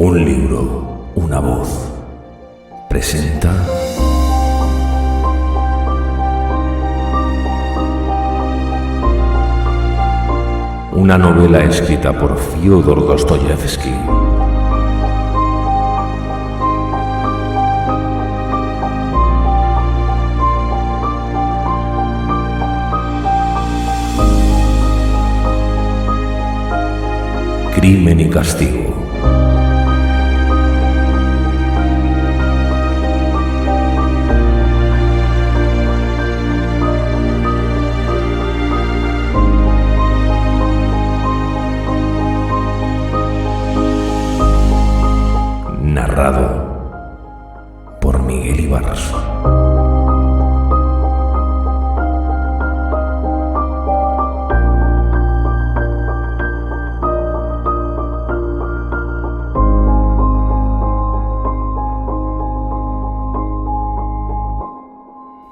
Un libro, una voz. Presenta una novela escrita por Fyodor Dostoyevsky. Crimen y castigo. Narrado por Miguel Ibarz.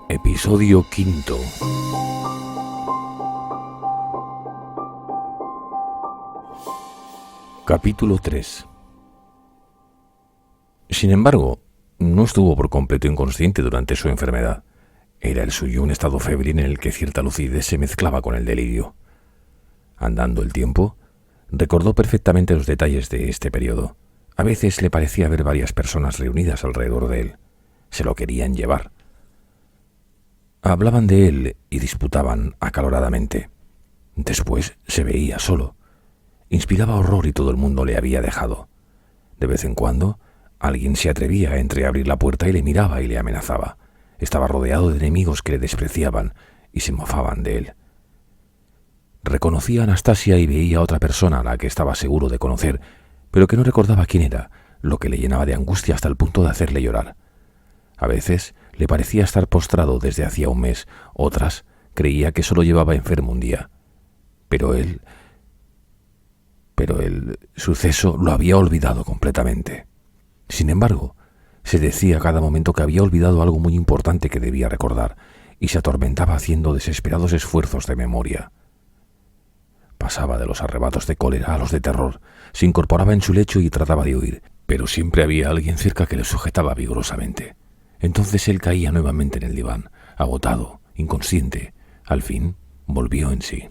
Episodio quinto. Capítulo 3. Sin embargo, no estuvo por completo inconsciente durante su enfermedad. Era el suyo un estado febril en el que cierta lucidez se mezclaba con el delirio. Andando el tiempo, recordó perfectamente los detalles de este periodo. A veces le parecía ver varias personas reunidas alrededor de él. Se lo querían llevar. Hablaban de él y disputaban acaloradamente. Después se veía solo. Inspiraba horror y todo el mundo le había dejado. De vez en cuando, alguien se atrevía a entreabrir la puerta y le miraba y le amenazaba. Estaba rodeado de enemigos que le despreciaban y se mofaban de él. Reconocía a Anastasia y veía a otra persona a la que estaba seguro de conocer, pero que no recordaba quién era, lo que le llenaba de angustia hasta el punto de hacerle llorar. A veces le parecía estar postrado desde hacía un mes, otras creía que solo llevaba enfermo un día. Pero el suceso lo había olvidado completamente. Sin embargo, se decía a cada momento que había olvidado algo muy importante que debía recordar, y se atormentaba haciendo desesperados esfuerzos de memoria. Pasaba de los arrebatos de cólera a los de terror, se incorporaba en su lecho y trataba de huir, pero siempre había alguien cerca que le sujetaba vigorosamente. Entonces él caía nuevamente en el diván, agotado, inconsciente. Al fin, volvió en sí.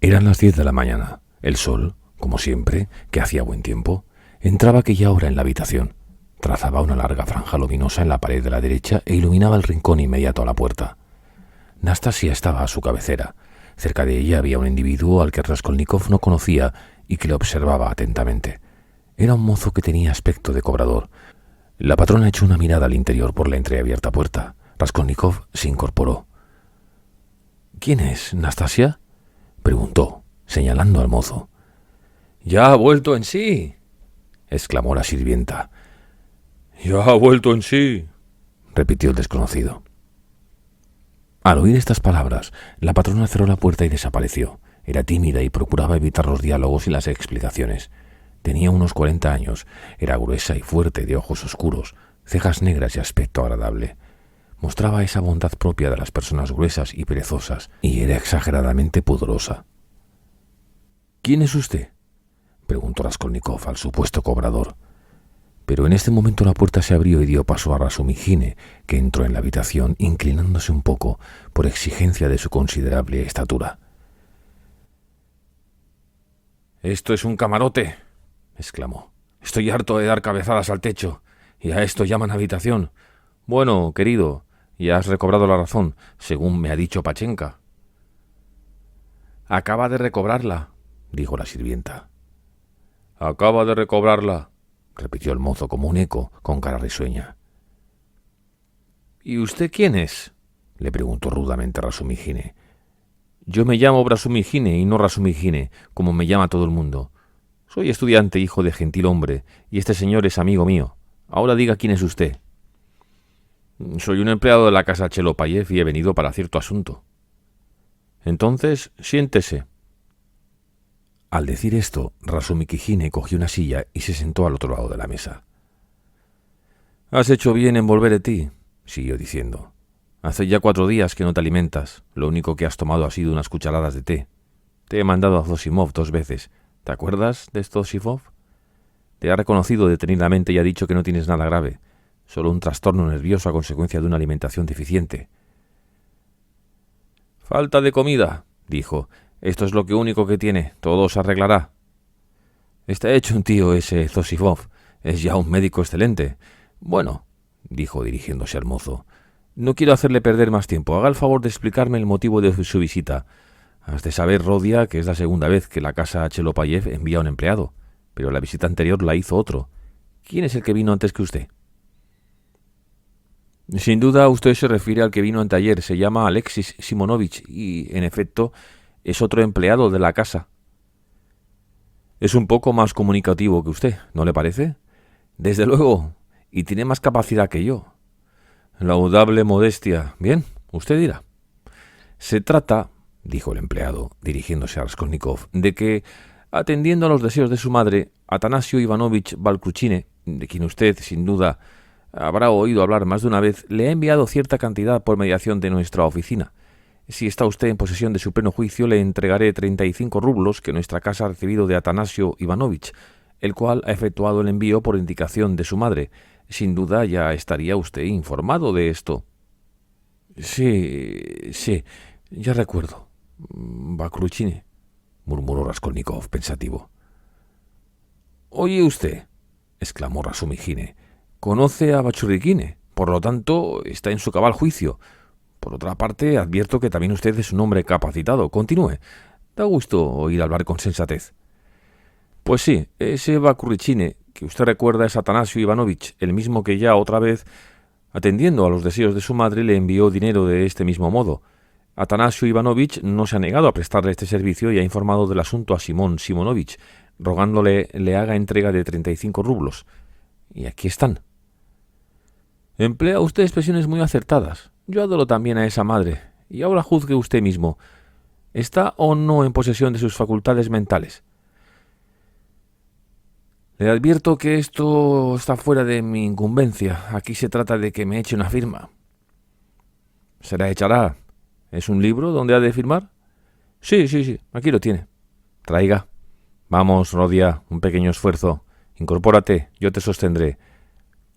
Eran las 10 de la mañana. El sol, como siempre, que hacía buen tiempo, entraba aquella hora en la habitación. Trazaba una larga franja luminosa en la pared de la derecha e iluminaba el rincón inmediato a la puerta. Nastasia estaba a su cabecera. Cerca de ella había un individuo al que Raskolnikov no conocía y que le observaba atentamente. Era un mozo que tenía aspecto de cobrador. La patrona echó una mirada al interior por la entreabierta puerta. Raskolnikov se incorporó. —¿Quién es, Nastasia? —preguntó, señalando al mozo. —¡Ya ha vuelto en sí! —exclamó la sirvienta. —¡Ya ha vuelto en sí! —repitió el desconocido. Al oír estas palabras, la patrona cerró la puerta y desapareció. Era tímida y procuraba evitar los diálogos y las explicaciones. Tenía unos 40 años, era gruesa y fuerte, de ojos oscuros, cejas negras y aspecto agradable. Mostraba esa bondad propia de las personas gruesas y perezosas, y era exageradamente pudorosa. —¿Quién es usted? —preguntó Raskolnikov al supuesto cobrador. Pero en este momento la puerta se abrió y dio paso a Razumihine, que entró en la habitación inclinándose un poco por exigencia de su considerable estatura. —¡Esto es un camarote! —exclamó. —Estoy harto de dar cabezadas al techo, y a esto llaman habitación. Bueno, querido, ya has recobrado la razón, según me ha dicho Pachenka. —Acaba de recobrarla —dijo la sirvienta. —Acaba de recobrarla —repitió el mozo como un eco, con cara risueña. —¿Y usted quién es? —le preguntó rudamente Razumihine. —Yo me llamo Razumihine y no Razumihine, como me llama todo el mundo. Soy estudiante, hijo de gentil hombre, y este señor es amigo mío. Ahora diga quién es usted. —Soy un empleado de la casa Chelopayev y he venido para cierto asunto. —Entonces, siéntese. Al decir esto, Razumihine cogió una silla y se sentó al otro lado de la mesa. —Has hecho bien en volver de ti —siguió diciendo—. Hace ya 4 días que no te alimentas. Lo único que has tomado ha sido unas cucharadas de té. Te he mandado a Zosimov 2 veces. ¿Te acuerdas de Zosimov? Te ha reconocido detenidamente y ha dicho que no tienes nada grave, solo un trastorno nervioso a consecuencia de una alimentación deficiente. Falta de comida, dijo. Esto es lo único que tiene. Todo se arreglará. Está hecho un tío ese Zosifov. Es ya un médico excelente. Bueno, dijo dirigiéndose al mozo, no quiero hacerle perder más tiempo. Haga el favor de explicarme el motivo de su visita. Has de saber, Rodia, que es la segunda vez que la casa Chelopayev envía a un empleado, pero la visita anterior la hizo otro. ¿Quién es el que vino antes que usted? Sin duda usted se refiere al que vino anteayer. Se llama Alexis Simonovich y, en efecto, es otro empleado de la casa. Es un poco más comunicativo que usted, ¿no le parece? Desde luego, y tiene más capacidad que yo. Laudable modestia. Bien, usted dirá. Se trata, dijo el empleado, dirigiéndose a Raskolnikov, de que, atendiendo a los deseos de su madre, Atanasio Ivanovich Balkruchine, de quien usted, sin duda, habrá oído hablar más de una vez, le ha enviado cierta cantidad por mediación de nuestra oficina. Si está usted en posesión de su pleno juicio, le entregaré 35 rublos que nuestra casa ha recibido de Atanasio Ivanovich, el cual ha efectuado el envío por indicación de su madre. Sin duda ya estaría usted informado de esto. Sí, ya recuerdo. Balkruchine, murmuró Raskolnikov, pensativo. Oye usted, exclamó Rasumijine, conoce a Bachurrikine, por lo tanto está en su cabal juicio. Por otra parte, advierto que también usted es un hombre capacitado. Continúe. Da gusto oír hablar con sensatez. Pues sí, ese Balkruchine que usted recuerda es Atanasio Ivanovich, el mismo que ya otra vez, atendiendo a los deseos de su madre, le envió dinero de este mismo modo. Atanasio Ivanovich no se ha negado a prestarle este servicio y ha informado del asunto a Simón Simonovich, rogándole le haga entrega de 35 rublos. Y aquí están. Emplea usted expresiones muy acertadas. Yo adoro también a esa madre. Y ahora juzgue usted mismo. ¿Está o no en posesión de sus facultades mentales? Le advierto que esto está fuera de mi incumbencia. Aquí se trata de que me eche una firma. ¿Se la echará? ¿Es un libro donde ha de firmar? Sí. Aquí lo tiene. Traiga. Vamos, Rodia, un pequeño esfuerzo. Incorpórate, yo te sostendré.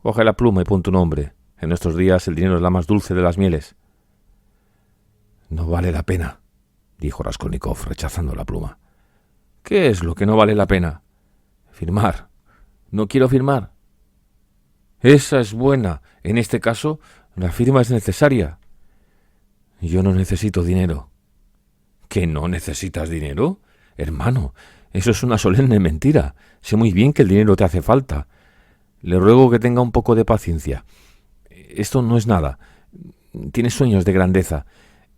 Coge la pluma y pon tu nombre. En nuestros días el dinero es la más dulce de las mieles. No vale la pena, dijo Raskolnikov, rechazando la pluma. ¿Qué es lo que no vale la pena? Firmar. No quiero firmar. Esa es buena. En este caso, la firma es necesaria. Yo no necesito dinero. ¿Que no necesitas dinero? Hermano, eso es una solemne mentira. Sé muy bien que el dinero te hace falta. Le ruego que tenga un poco de paciencia. Esto no es nada. Tiene sueños de grandeza.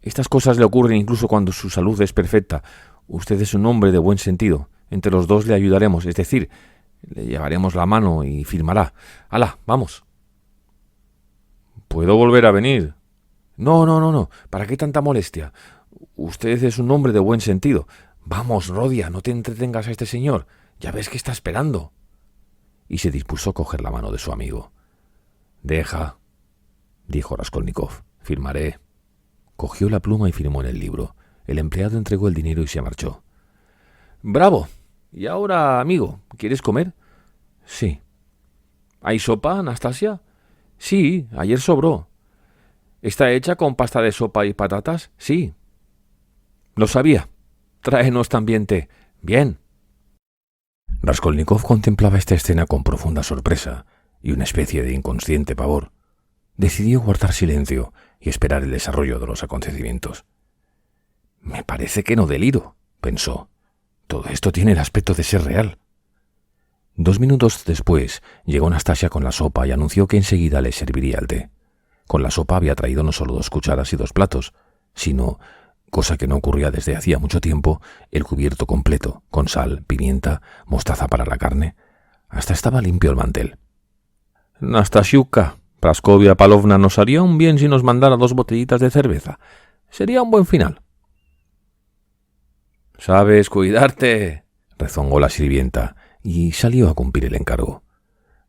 Estas cosas le ocurren incluso cuando su salud es perfecta. Usted es un hombre de buen sentido. Entre los dos le ayudaremos, es decir, le llevaremos la mano y firmará. ¡Hala, vamos! ¿Puedo volver a venir? No. ¿Para qué tanta molestia? Usted es un hombre de buen sentido. Vamos, Rodia, no te entretengas a este señor. Ya ves que está esperando. Y se dispuso a coger la mano de su amigo. Deja, dijo Raskolnikov. Firmaré. Cogió la pluma y firmó en el libro. El empleado entregó el dinero y se marchó. ¡Bravo! Y ahora, amigo, ¿quieres comer? Sí. ¿Hay sopa, Anastasia? Sí, ayer sobró. ¿Está hecha con pasta de sopa y patatas? Sí. Lo sabía. Tráenos también té. Bien. Raskolnikov contemplaba esta escena con profunda sorpresa y una especie de inconsciente pavor. Decidió guardar silencio y esperar el desarrollo de los acontecimientos. Me parece que no deliro, pensó. Todo esto tiene el aspecto de ser real. 2 minutos después llegó Anastasia con la sopa y anunció que enseguida le serviría el té. Con la sopa había traído no solo 2 cucharas y 2 platos, sino, cosa que no ocurría desde hacía mucho tiempo, el cubierto completo, con sal, pimienta, mostaza para la carne. Hasta estaba limpio el mantel. Nastasiuka, Praskovia Pavlovna nos haría un bien si nos mandara 2 botellitas de cerveza. Sería un buen final. «Sabes cuidarte», rezongó la sirvienta, y salió a cumplir el encargo.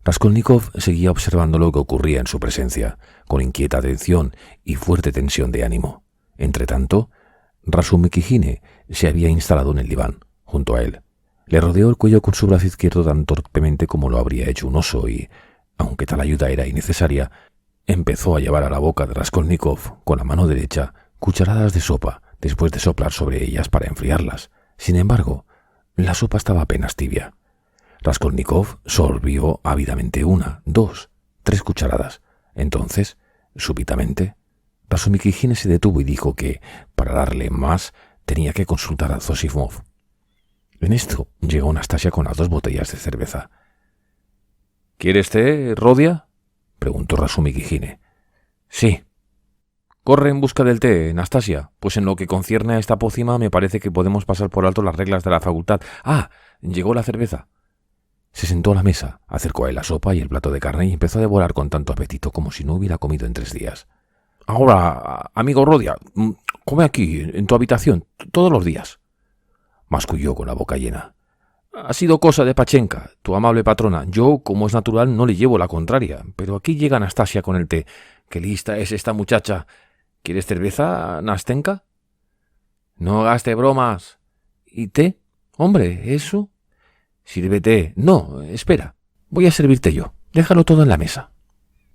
Raskolnikov seguía observando lo que ocurría en su presencia, con inquieta atención y fuerte tensión de ánimo. Entretanto, Rasumikijine se había instalado en el diván, junto a él. Le rodeó el cuello con su brazo izquierdo tan torpemente como lo habría hecho un oso y, aunque tal ayuda era innecesaria, empezó a llevar a la boca de Raskolnikov con la mano derecha cucharadas de sopa después de soplar sobre ellas para enfriarlas. Sin embargo, la sopa estaba apenas tibia. Raskolnikov sorbió ávidamente 1, 2, 3 cucharadas. Entonces, súbitamente, Razumikijine se detuvo y dijo que, para darle más, tenía que consultar a Zosimov. En esto llegó Nastasia con las 2 botellas de cerveza. —¿Quieres té, Rodia? —preguntó Razumikijine. —Sí. —Corre en busca del té, Nastasia, pues en lo que concierne a esta pócima me parece que podemos pasar por alto las reglas de la facultad. ¡Ah! Llegó la cerveza. Se sentó a la mesa, acercó a él la sopa y el plato de carne y empezó a devorar con tanto apetito como si no hubiera comido en 3 días. —Ahora, amigo Rodia, come aquí, en tu habitación, todos los días —masculló con la boca llena. —Ha sido cosa de Pachenka, tu amable patrona. Yo, como es natural, no le llevo la contraria, pero aquí llega Anastasia con el té. ¡Qué lista es esta muchacha! ¿Quieres cerveza, Nastenka? —No gaste bromas. —¿Y té? Hombre, ¿eso? —Sírvete. —No, espera. Voy a servirte yo. Déjalo todo en la mesa.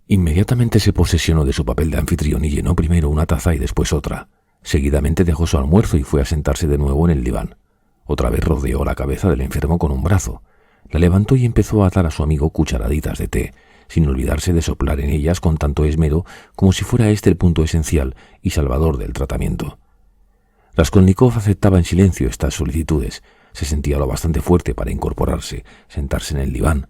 Inmediatamente se posesionó de su papel de anfitrión y llenó primero una taza y después otra. Seguidamente dejó su almuerzo y fue a sentarse de nuevo en el diván. Otra vez rodeó la cabeza del enfermo con un brazo. La levantó y empezó a dar a su amigo cucharaditas de té, sin olvidarse de soplar en ellas con tanto esmero como si fuera este el punto esencial y salvador del tratamiento. Raskolnikov aceptaba en silencio estas solicitudes. Se sentía lo bastante fuerte para incorporarse, sentarse en el diván,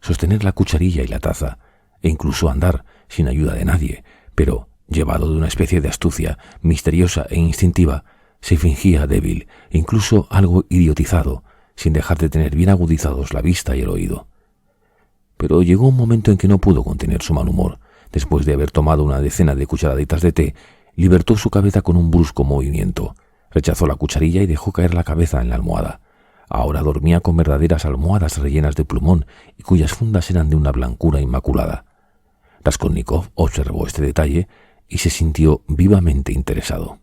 sostener la cucharilla y la taza, e incluso andar sin ayuda de nadie, pero, llevado de una especie de astucia misteriosa e instintiva, se fingía débil, incluso algo idiotizado, sin dejar de tener bien agudizados la vista y el oído. Pero llegó un momento en que no pudo contener su mal humor. Después de haber tomado una decena de cucharaditas de té, libertó su cabeza con un brusco movimiento. Rechazó la cucharilla y dejó caer la cabeza en la almohada. Ahora dormía con verdaderas almohadas rellenas de plumón y cuyas fundas eran de una blancura inmaculada. Raskolnikov observó este detalle y se sintió vivamente interesado.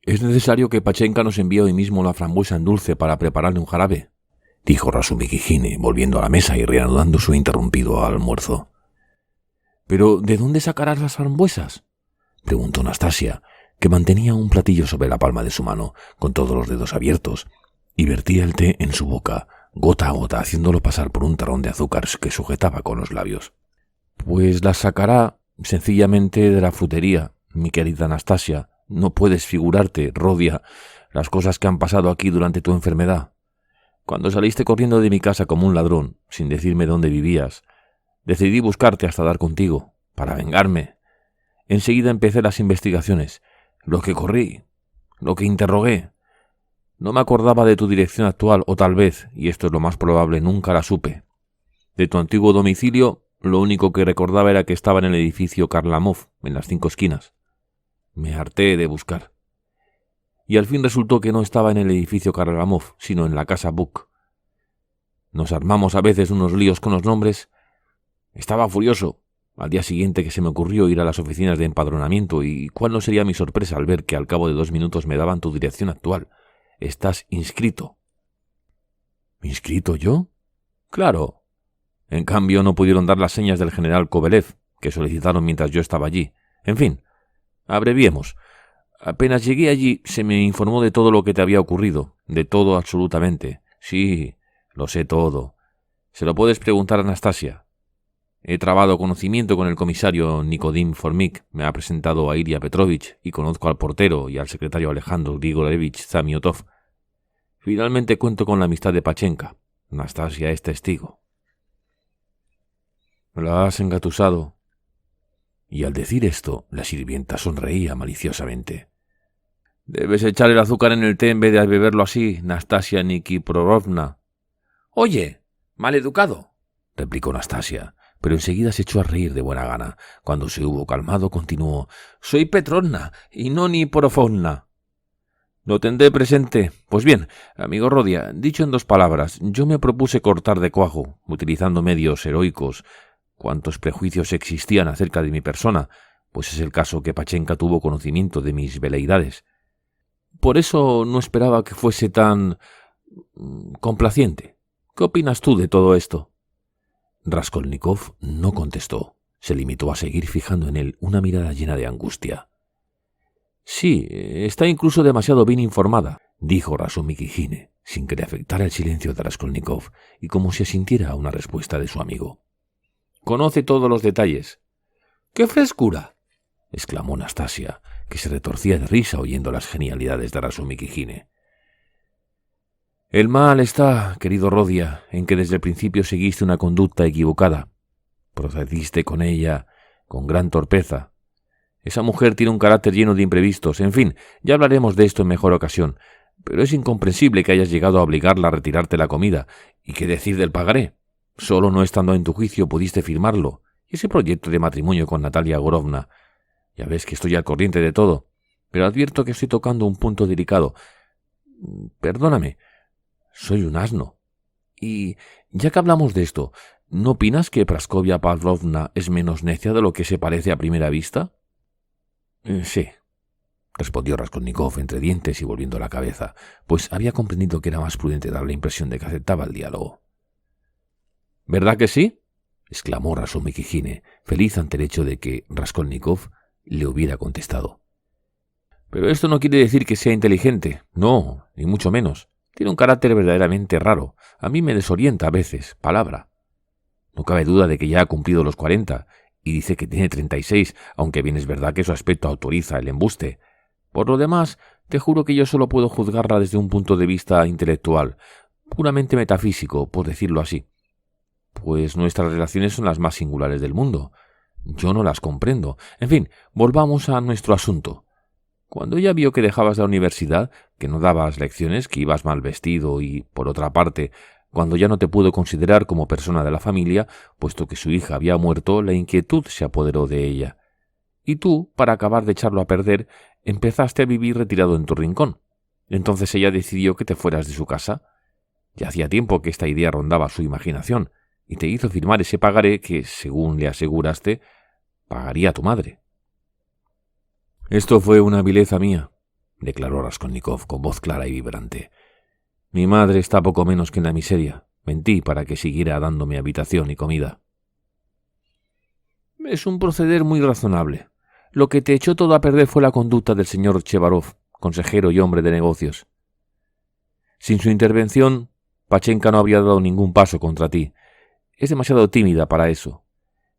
—¿Es necesario que Pachenka nos envíe hoy mismo la frambuesa en dulce para prepararle un jarabe? —dijo Razumikijine, volviendo a la mesa y reanudando su interrumpido almuerzo. —¿Pero de dónde sacarás las frambuesas? —preguntó Nastasia, que mantenía un platillo sobre la palma de su mano, con todos los dedos abiertos, y vertía el té en su boca, gota a gota, haciéndolo pasar por un tarrón de azúcar que sujetaba con los labios. —Pues las sacará sencillamente de la frutería, mi querida Nastasia. No puedes figurarte, Rodia, las cosas que han pasado aquí durante tu enfermedad. Cuando saliste corriendo de mi casa como un ladrón, sin decirme dónde vivías, decidí buscarte hasta dar contigo, para vengarme. Enseguida empecé las investigaciones, lo que corrí, lo que interrogué. No me acordaba de tu dirección actual, o tal vez, y esto es lo más probable, nunca la supe. De tu antiguo domicilio, lo único que recordaba era que estaba en el edificio Karlamov, en las 5 esquinas. Me harté de buscar. Y al fin resultó que no estaba en el edificio Karlamov, sino en la casa Buk. Nos armamos a veces unos líos con los nombres. Estaba furioso. Al día siguiente que se me ocurrió ir a las oficinas de empadronamiento, y cuál no sería mi sorpresa al ver que al cabo de 2 minutos me daban tu dirección actual. Estás inscrito. ¿Inscrito yo? Claro. En cambio no pudieron dar las señas del general Kovalev, que solicitaron mientras yo estaba allí. En fin, abreviemos. Apenas llegué allí se me informó de todo lo que te había ocurrido, de todo absolutamente. Sí, lo sé todo. Se lo puedes preguntar a Anastasia. He trabado conocimiento con el comisario Nikodim Formik, me ha presentado a Ilia Petrovich y conozco al portero y al secretario Alejandro Grigorievich Zamiotov. Finalmente cuento con la amistad de Pachenka. Nastasia es testigo. La has engatusado. Y al decir esto, la sirvienta sonreía maliciosamente. Debes echar el azúcar en el té en vez de beberlo así, Nastasia Nikiforovna. Oye, maleducado, replicó Nastasia, pero enseguida se echó a reír de buena gana. Cuando se hubo calmado, continuó. Soy Petrovna y no Nikiforovna. Lo tendré presente. Pues bien, amigo Rodia, dicho en 2 palabras, yo me propuse cortar de cuajo, utilizando medios heroicos, cuantos prejuicios existían acerca de mi persona, pues es el caso que Pachenka tuvo conocimiento de mis veleidades. Por eso no esperaba que fuese tan complaciente. ¿Qué opinas tú de todo esto? Raskolnikov no contestó. Se limitó a seguir fijando en él una mirada llena de angustia. Sí, está incluso demasiado bien informada, dijo Razumikijine, sin que le afectara el silencio de Raskolnikov y como si asintiera a una respuesta de su amigo. Conoce todos los detalles. ¡Qué frescura!, exclamó Nastasia, que se retorcía de risa oyendo las genialidades de Razumikijine. El mal está, querido Rodia, en que desde el principio seguiste una conducta equivocada. Procediste con ella con gran torpeza. Esa mujer tiene un carácter lleno de imprevistos. En fin, ya hablaremos de esto en mejor ocasión. Pero es incomprensible que hayas llegado a obligarla a retirarte la comida. ¿Y qué decir del pagaré? Solo no estando en tu juicio pudiste firmarlo. Y ese proyecto de matrimonio con Natalia Gorovna. Ya ves que estoy al corriente de todo. Pero advierto que estoy tocando un punto delicado. Perdóname. Soy un asno. Y, ya que hablamos de esto, ¿no opinas que Praskovia Pavlovna es menos necia de lo que se parece a primera vista? Sí, respondió Raskolnikov entre dientes y volviendo la cabeza, pues había comprendido que era más prudente dar la impresión de que aceptaba el diálogo. ¿Verdad que sí?, exclamó Razumikijine, feliz ante el hecho de que Raskolnikov le hubiera contestado. Pero esto no quiere decir que sea inteligente, no, ni mucho menos. Tiene un carácter verdaderamente raro. A mí me desorienta a veces, palabra. No cabe duda de que ya ha cumplido los 40, y dice que tiene 36, aunque bien es verdad que su aspecto autoriza el embuste. Por lo demás, te juro que yo solo puedo juzgarla desde un punto de vista intelectual, puramente metafísico, por decirlo así. Pues nuestras relaciones son las más singulares del mundo. Yo no las comprendo. En fin, volvamos a nuestro asunto. Cuando ella vio que dejabas la universidad, que no dabas lecciones, que ibas mal vestido y, por otra parte, cuando ya no te pudo considerar como persona de la familia, puesto que su hija había muerto, la inquietud se apoderó de ella. Y tú, para acabar de echarlo a perder, empezaste a vivir retirado en tu rincón. Entonces ella decidió que te fueras de su casa. Ya hacía tiempo que esta idea rondaba su imaginación, y te hizo firmar ese pagaré que, según le aseguraste, pagaría a tu madre. Esto fue una vileza mía, declaró Raskolnikov con voz clara y vibrante. Mi madre está poco menos que en la miseria. Mentí para que siguiera dándome habitación y comida. Es un proceder muy razonable. Lo que te echó todo a perder fue la conducta del señor Chevarov, consejero y hombre de negocios. Sin su intervención, Pachenka no había dado ningún paso contra ti. Es demasiado tímida para eso.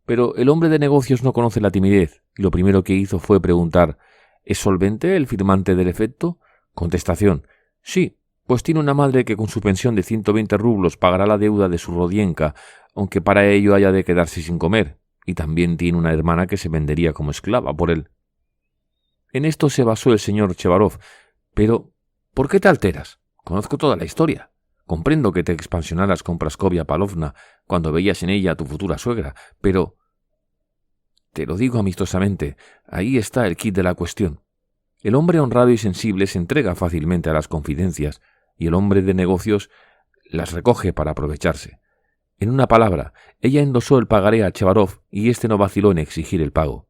Pero el hombre de negocios no conoce la timidez, y lo primero que hizo fue preguntar: ¿es solvente el firmante del efecto? Contestación: sí, pues tiene una madre que con su pensión de 120 rublos pagará la deuda de su Rodienka, aunque para ello haya de quedarse sin comer, y también tiene una hermana que se vendería como esclava por él. En esto se basó el señor Chevarov. Pero, ¿por qué te alteras? Conozco toda la historia. Comprendo que te expansionaras con Praskovia Pavlovna cuando veías en ella a tu futura suegra, pero... Te lo digo amistosamente, ahí está el quid de la cuestión. El hombre honrado y sensible se entrega fácilmente a las confidencias, y el hombre de negocios las recoge para aprovecharse. En una palabra, ella endosó el pagaré a Chevarov y éste no vaciló en exigir el pago.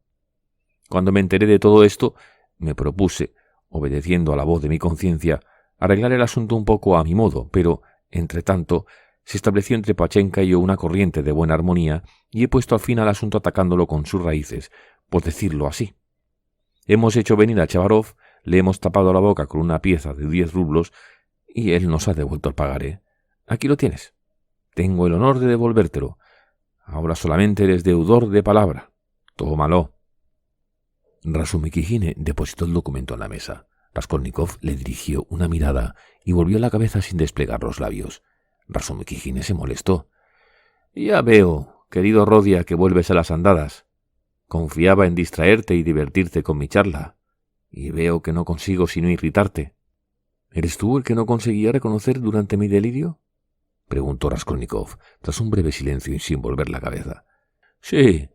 Cuando me enteré de todo esto, me propuse, obedeciendo a la voz de mi conciencia, arreglar el asunto un poco a mi modo, pero, entre tanto, se estableció entre Pachenka y yo una corriente de buena armonía y he puesto al fin al asunto atacándolo con sus raíces, por decirlo así. Hemos hecho venir a Chevarov, le hemos tapado la boca con una pieza de 10 rublos y él nos ha devuelto el pagaré. Aquí lo tienes. Tengo el honor de devolvértelo. Ahora solamente eres deudor de palabra. Tómalo. Razumikijine depositó el documento en la mesa. Raskolnikov le dirigió una mirada y volvió la cabeza sin desplegar los labios. Razumikijine se molestó. Ya veo, querido Rodia, que vuelves a las andadas. Confiaba en distraerte y divertirte con mi charla, y veo que no consigo sino irritarte. ¿Eres tú el que no conseguía reconocer durante mi delirio?, preguntó Raskolnikov, tras un breve silencio y sin volver la cabeza. Sí,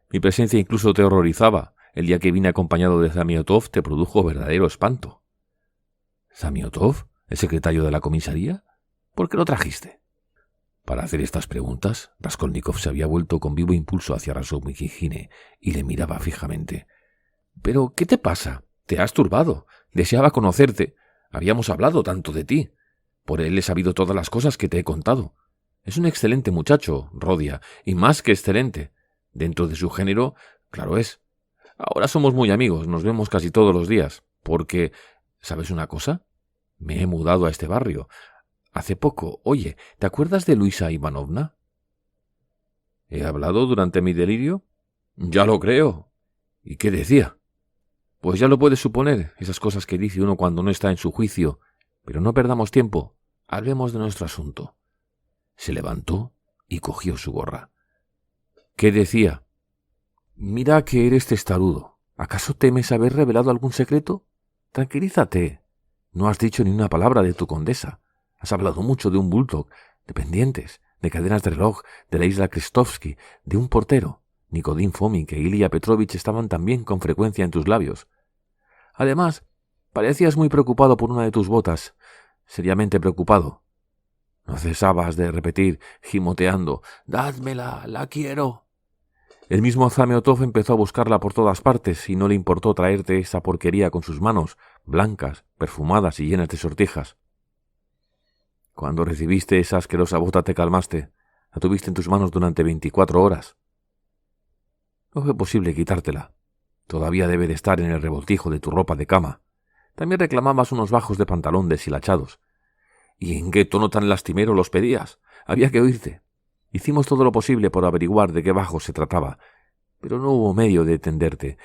mi presencia incluso te horrorizaba. El día que vine acompañado de Zamiotov te produjo verdadero espanto. ¿Zamiotov? ¿El secretario de la comisaría? ¿Por qué lo trajiste? Para hacer estas preguntas, Raskolnikov se había vuelto con vivo impulso hacia Razumikijine y le miraba fijamente. —¿Pero qué te pasa? Te has turbado. Deseaba conocerte. Habíamos hablado tanto de ti. Por él he sabido todas las cosas que te he contado. Es un excelente muchacho, Rodia, y más que excelente. Dentro de su género, claro es. Ahora somos muy amigos, nos vemos casi todos los días, porque, ¿sabes una cosa? Me he mudado a este barrio. Hace poco, oye, ¿te acuerdas de Luisa Ivanovna? ¿He hablado durante mi delirio? Ya lo creo. ¿Y qué decía? Pues ya lo puedes suponer, esas cosas que dice uno cuando no está en su juicio. Pero no perdamos tiempo, hablemos de nuestro asunto. Se levantó y cogió su gorra. ¿Qué decía? Mira que eres testarudo. ¿Acaso temes haber revelado algún secreto? Tranquilízate. No has dicho ni una palabra de tu condesa. Has hablado mucho de un bulldog, de pendientes, de cadenas de reloj, de la isla Krestovsky, de un portero. Nikodím Fomin e Ilya Petrovich estaban también con frecuencia en tus labios. Además, parecías muy preocupado por una de tus botas, seriamente preocupado. No cesabas de repetir, gimoteando, «¡Dádmela, la quiero!». El mismo Zamiotov empezó a buscarla por todas partes y no le importó traerte esa porquería con sus manos, blancas, perfumadas y llenas de sortijas. Cuando recibiste esa asquerosa bota te calmaste, la tuviste en tus manos durante 24 horas. No fue posible quitártela. Todavía debe de estar en el revoltijo de tu ropa de cama. También reclamabas unos bajos de pantalón deshilachados. ¿Y en qué tono tan lastimero los pedías? Había que oírte. Hicimos todo lo posible por averiguar de qué bajos se trataba, pero no hubo medio de tenderte.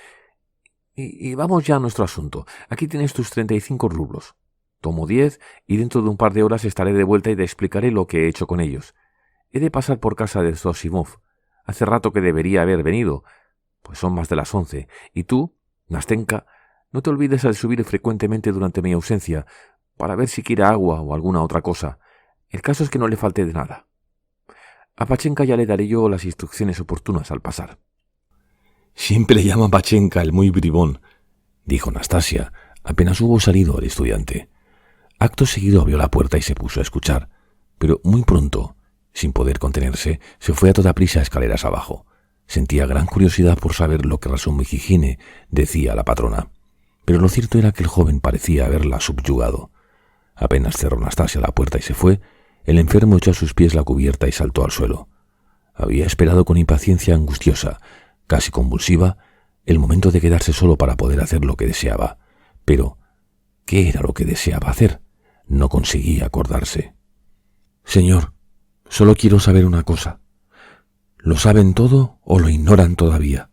Y vamos ya a nuestro asunto. Aquí tienes tus 35 rublos. Tomo 10 y dentro de un par de horas estaré de vuelta y te explicaré lo que he hecho con ellos. He de pasar por casa de Zosimov. Hace rato que debería haber venido, pues son más de las 11. Y tú, Nastenka, no te olvides de subir frecuentemente durante mi ausencia, para ver si quiere agua o alguna otra cosa. El caso es que no le falte de nada. A Pachenka ya le daré yo las instrucciones oportunas al pasar. Siempre le llama Pachenka el muy bribón, dijo Nastasia, apenas hubo salido el estudiante. Acto seguido abrió la puerta y se puso a escuchar, pero muy pronto, sin poder contenerse, se fue a toda prisa escaleras abajo. Sentía gran curiosidad por saber lo que Razumikine decía a la patrona, pero lo cierto era que el joven parecía haberla subyugado. Apenas cerró Nastasia la puerta y se fue, el enfermo echó a sus pies la cubierta y saltó al suelo. Había esperado con impaciencia angustiosa, casi convulsiva, el momento de quedarse solo para poder hacer lo que deseaba. Pero, ¿qué era lo que deseaba hacer? No conseguía acordarse. Señor, solo quiero saber una cosa. ¿Lo saben todo o lo ignoran todavía?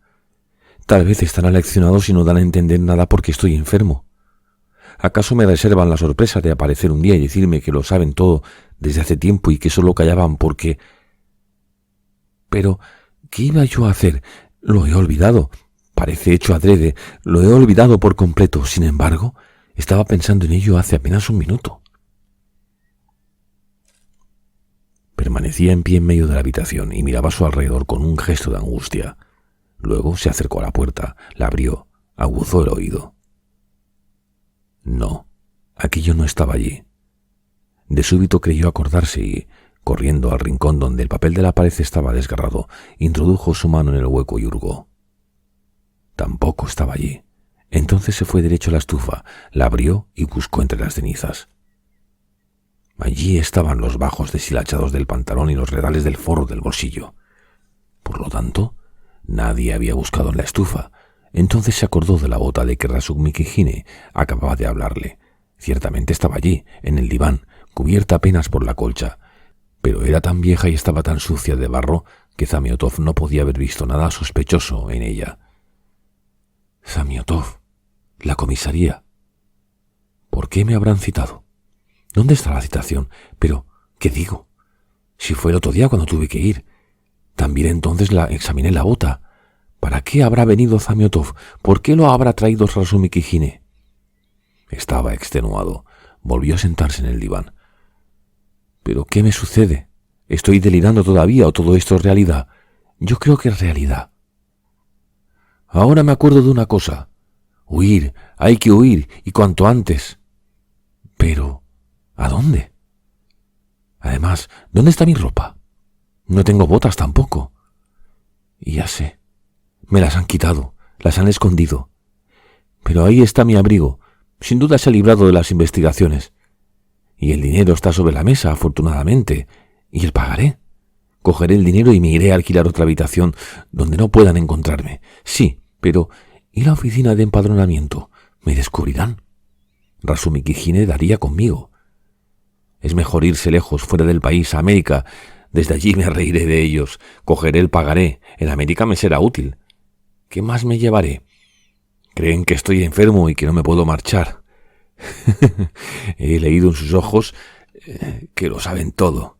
Tal vez están aleccionados y no dan a entender nada porque estoy enfermo. ¿Acaso me reservan la sorpresa de aparecer un día y decirme que lo saben todo desde hace tiempo y que solo callaban porque... Pero, ¿qué iba yo a hacer? Lo he olvidado. Parece hecho adrede. Lo he olvidado por completo. Sin embargo, estaba pensando en ello hace apenas un minuto. Permanecía en pie en medio de la habitación y miraba a su alrededor con un gesto de angustia. Luego se acercó a la puerta, la abrió, aguzó el oído. No, aquello no estaba allí. De súbito creyó acordarse y, corriendo al rincón donde el papel de la pared estaba desgarrado, introdujo su mano en el hueco y hurgó. Tampoco estaba allí. Entonces se fue derecho a la estufa, la abrió y buscó entre las cenizas. Allí estaban los bajos deshilachados del pantalón y los redales del forro del bolsillo. Por lo tanto, nadie había buscado en la estufa. Entonces se acordó de la bota de que Razumikine acababa de hablarle. Ciertamente estaba allí, en el diván, cubierta apenas por la colcha, pero era tan vieja y estaba tan sucia de barro que Zamiotov no podía haber visto nada sospechoso en ella. Zamiotov, la comisaría. ¿Por qué me habrán citado? ¿Dónde está la citación? Pero, ¿qué digo? Si fue el otro día cuando tuve que ir. También entonces examiné la bota. ¿Para qué habrá venido Zamiotov? ¿Por qué lo habrá traído Razumikine? Estaba extenuado. Volvió a sentarse en el diván. ¿Pero qué me sucede? ¿Estoy delirando todavía o todo esto es realidad? Yo creo que es realidad. Ahora me acuerdo de una cosa. Huir, hay que huir, y cuanto antes. Pero, ¿a dónde? Además, ¿dónde está mi ropa? No tengo botas tampoco. Y ya sé, me las han quitado, las han escondido. Pero ahí está mi abrigo. Sin duda se ha librado de las investigaciones. Y el dinero está sobre la mesa, afortunadamente. ¿Y el pagaré? Cogeré el dinero y me iré a alquilar otra habitación donde no puedan encontrarme. Sí, pero ¿y la oficina de empadronamiento? ¿Me descubrirán? Rasumi Kijine daría conmigo. Es mejor irse lejos, fuera del país, a América. Desde allí me reiré de ellos. Cogeré el pagaré. En América me será útil. ¿Qué más me llevaré? Creen que estoy enfermo y que no me puedo marchar. He leído en sus ojos que lo saben todo.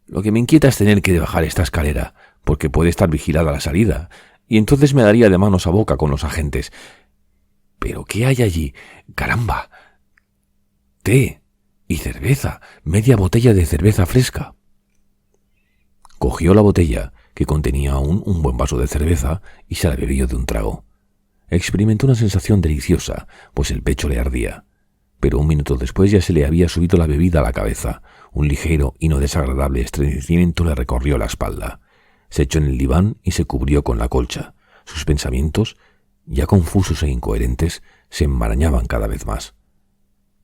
Lo que me inquieta es tener que bajar esta escalera, porque puede estar vigilada la salida, y entonces me daría de manos a boca con los agentes. ¿Pero qué hay allí? ¡Caramba! Té y cerveza, media botella de cerveza fresca. Cogió la botella, que contenía aún un buen vaso de cerveza, y se la bebió de un trago. Experimentó una sensación deliciosa, pues el pecho le ardía. Pero un minuto después ya se le había subido la bebida a la cabeza. Un ligero y no desagradable estremecimiento le recorrió la espalda. Se echó en el diván y se cubrió con la colcha. Sus pensamientos, ya confusos e incoherentes, se enmarañaban cada vez más.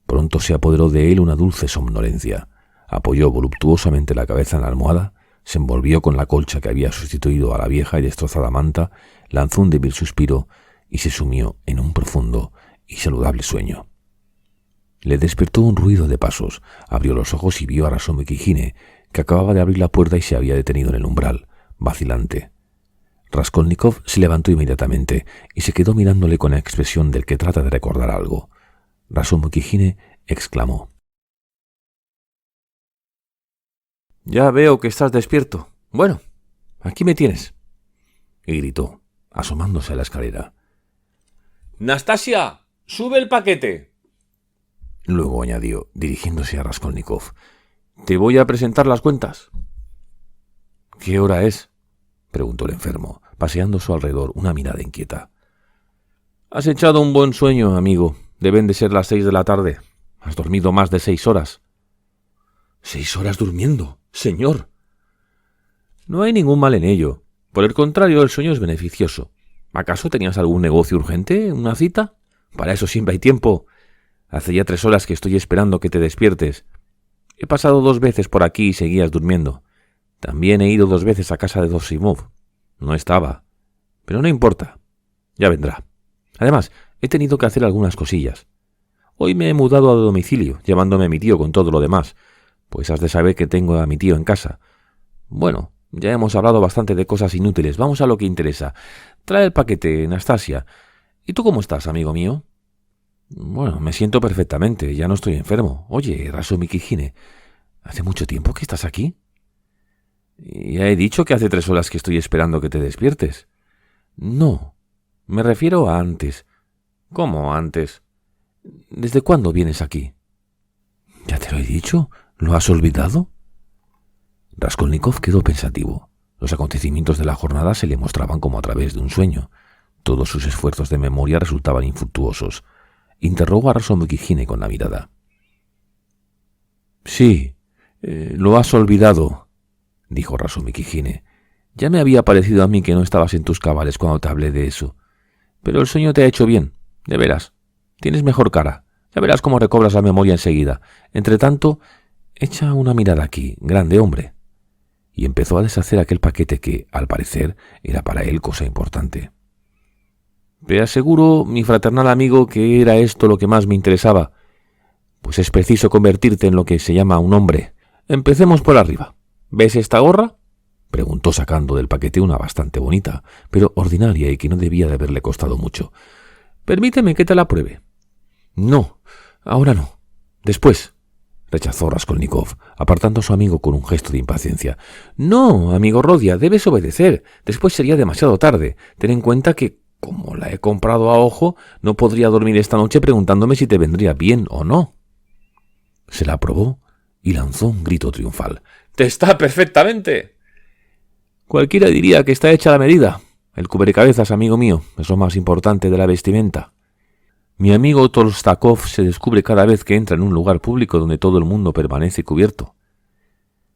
Pronto se apoderó de él una dulce somnolencia. Apoyó voluptuosamente la cabeza en la almohada, se envolvió con la colcha que había sustituido a la vieja y destrozada manta, lanzó un débil suspiro y se sumió en un profundo y saludable sueño. Le despertó un ruido de pasos. Abrió los ojos y vio a Rasumi Kijine, que acababa de abrir la puerta y se había detenido en el umbral, vacilante. Raskolnikov se levantó inmediatamente y se quedó mirándole con la expresión del que trata de recordar algo. Rasumi Kijine exclamó: «Ya veo que estás despierto. Bueno, aquí me tienes», y gritó, asomándose a la escalera: «Nastasia, sube el paquete». Luego añadió, dirigiéndose a Raskolnikov: «Te voy a presentar las cuentas». «¿Qué hora es?», preguntó el enfermo, paseando a su alrededor una mirada inquieta. «Has echado un buen sueño, amigo. Deben de ser las 6 de la tarde. Has dormido más de 6 horas». «¿6 horas durmiendo, señor?» «No hay ningún mal en ello. Por el contrario, el sueño es beneficioso. ¿Acaso tenías algún negocio urgente? ¿Una cita? Para eso siempre hay tiempo. Hace ya 3 horas que estoy esperando que te despiertes. He pasado 2 veces por aquí y seguías durmiendo. También he ido 2 veces a casa de Zosimov. No estaba. Pero no importa. Ya vendrá. Además, he tenido que hacer algunas cosillas. Hoy me he mudado a domicilio, llevándome a mi tío con todo lo demás, pues has de saber que tengo a mi tío en casa. Bueno, ya hemos hablado bastante de cosas inútiles. Vamos a lo que interesa. Trae el paquete, Nastasia. ¿Y tú cómo estás, amigo mío? Bueno, me siento perfectamente, ya no estoy enfermo. Oye, Rasumi Kijine, ¿hace mucho tiempo que estás aquí? Ya he dicho que hace 3 horas que estoy esperando que te despiertes. No, me refiero a antes. ¿Cómo antes? ¿Desde cuándo vienes aquí? Ya te lo he dicho, ¿lo has olvidado? Raskolnikov quedó pensativo. Los acontecimientos de la jornada se le mostraban como a través de un sueño. Todos sus esfuerzos de memoria resultaban infructuosos. Interrogó a Rasumi Kijine con la mirada. «Sí, lo has olvidado», dijo Rasumi Kijine. «Ya me había parecido a mí que no estabas en tus cabales cuando te hablé de eso. Pero el sueño te ha hecho bien, de veras. Tienes mejor cara. Ya verás cómo recobras la memoria enseguida. Entretanto, echa una mirada aquí, grande hombre». Y empezó a deshacer aquel paquete que, al parecer, era para él cosa importante. «Te aseguro, mi fraternal amigo, que era esto lo que más me interesaba. Pues es preciso convertirte en lo que se llama un hombre. Empecemos por arriba. ¿Ves esta gorra?», preguntó sacando del paquete una bastante bonita, pero ordinaria y que no debía de haberle costado mucho. «Permíteme que te la pruebe». «No, ahora no. Después», rechazó Raskolnikov, apartando a su amigo con un gesto de impaciencia. «No, amigo Rodia, debes obedecer. Después sería demasiado tarde. Ten en cuenta que, como la he comprado a ojo, no podría dormir esta noche preguntándome si te vendría bien o no». Se la probó y lanzó un grito triunfal. «¡Te está perfectamente!» «Cualquiera diría que está hecha a la medida. El cubrecabezas, amigo mío, es lo más importante de la vestimenta. Mi amigo Tolstakov se descubre cada vez que entra en un lugar público donde todo el mundo permanece cubierto.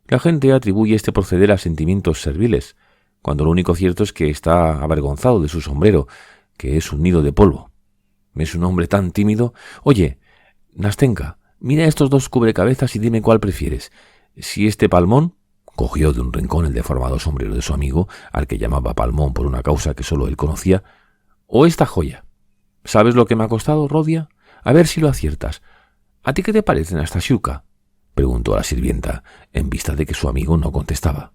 La gente atribuye este proceder a sentimientos serviles, cuando lo único cierto es que está avergonzado de su sombrero, que es un nido de polvo. Es un hombre tan tímido. Oye, Nastenka, Mira estos dos cubrecabezas y dime cuál prefieres. Si este palmón, cogió de un rincón el deformado sombrero de su amigo, al que llamaba Palmón por una causa que solo él conocía, o esta joya. ¿Sabes lo que me ha costado, Rodia? A ver si lo aciertas. ¿A ti qué te parece, Nastasiuka?, preguntó a la sirvienta, en vista de que su amigo no contestaba.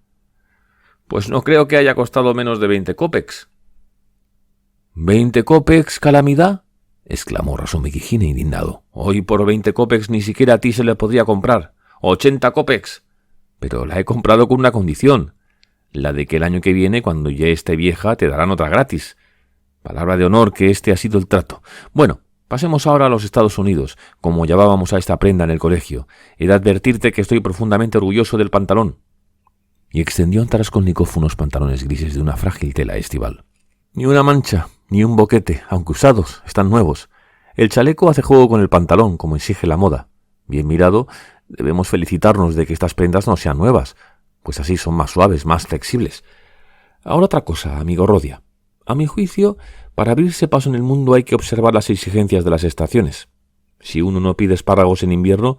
Pues no creo que haya costado menos de 20 cópex. ¿20 cópex, calamidad?, exclamó Rasumikijine indignado. Hoy por 20 cópex ni siquiera a ti se le podría comprar. 80 cópex. Pero la he comprado con una condición, la de que el año que viene, cuando ya esté vieja, te darán otra gratis. Palabra de honor que este ha sido el trato. Bueno, pasemos ahora a los Estados Unidos, como llamábamos a esta prenda en el colegio. He de advertirte que estoy profundamente orgulloso del pantalón. Y extendió ante Raskolnikov unos pantalones grises de una frágil tela estival. Ni una mancha, ni un boquete, aunque usados, están nuevos. El chaleco hace juego con el pantalón, como exige la moda. Bien mirado, debemos felicitarnos de que estas prendas no sean nuevas, pues así son más suaves, más flexibles. Ahora otra cosa, amigo Rodia. A mi juicio, para abrirse paso en el mundo hay que observar las exigencias de las estaciones. Si uno no pide espárragos en invierno,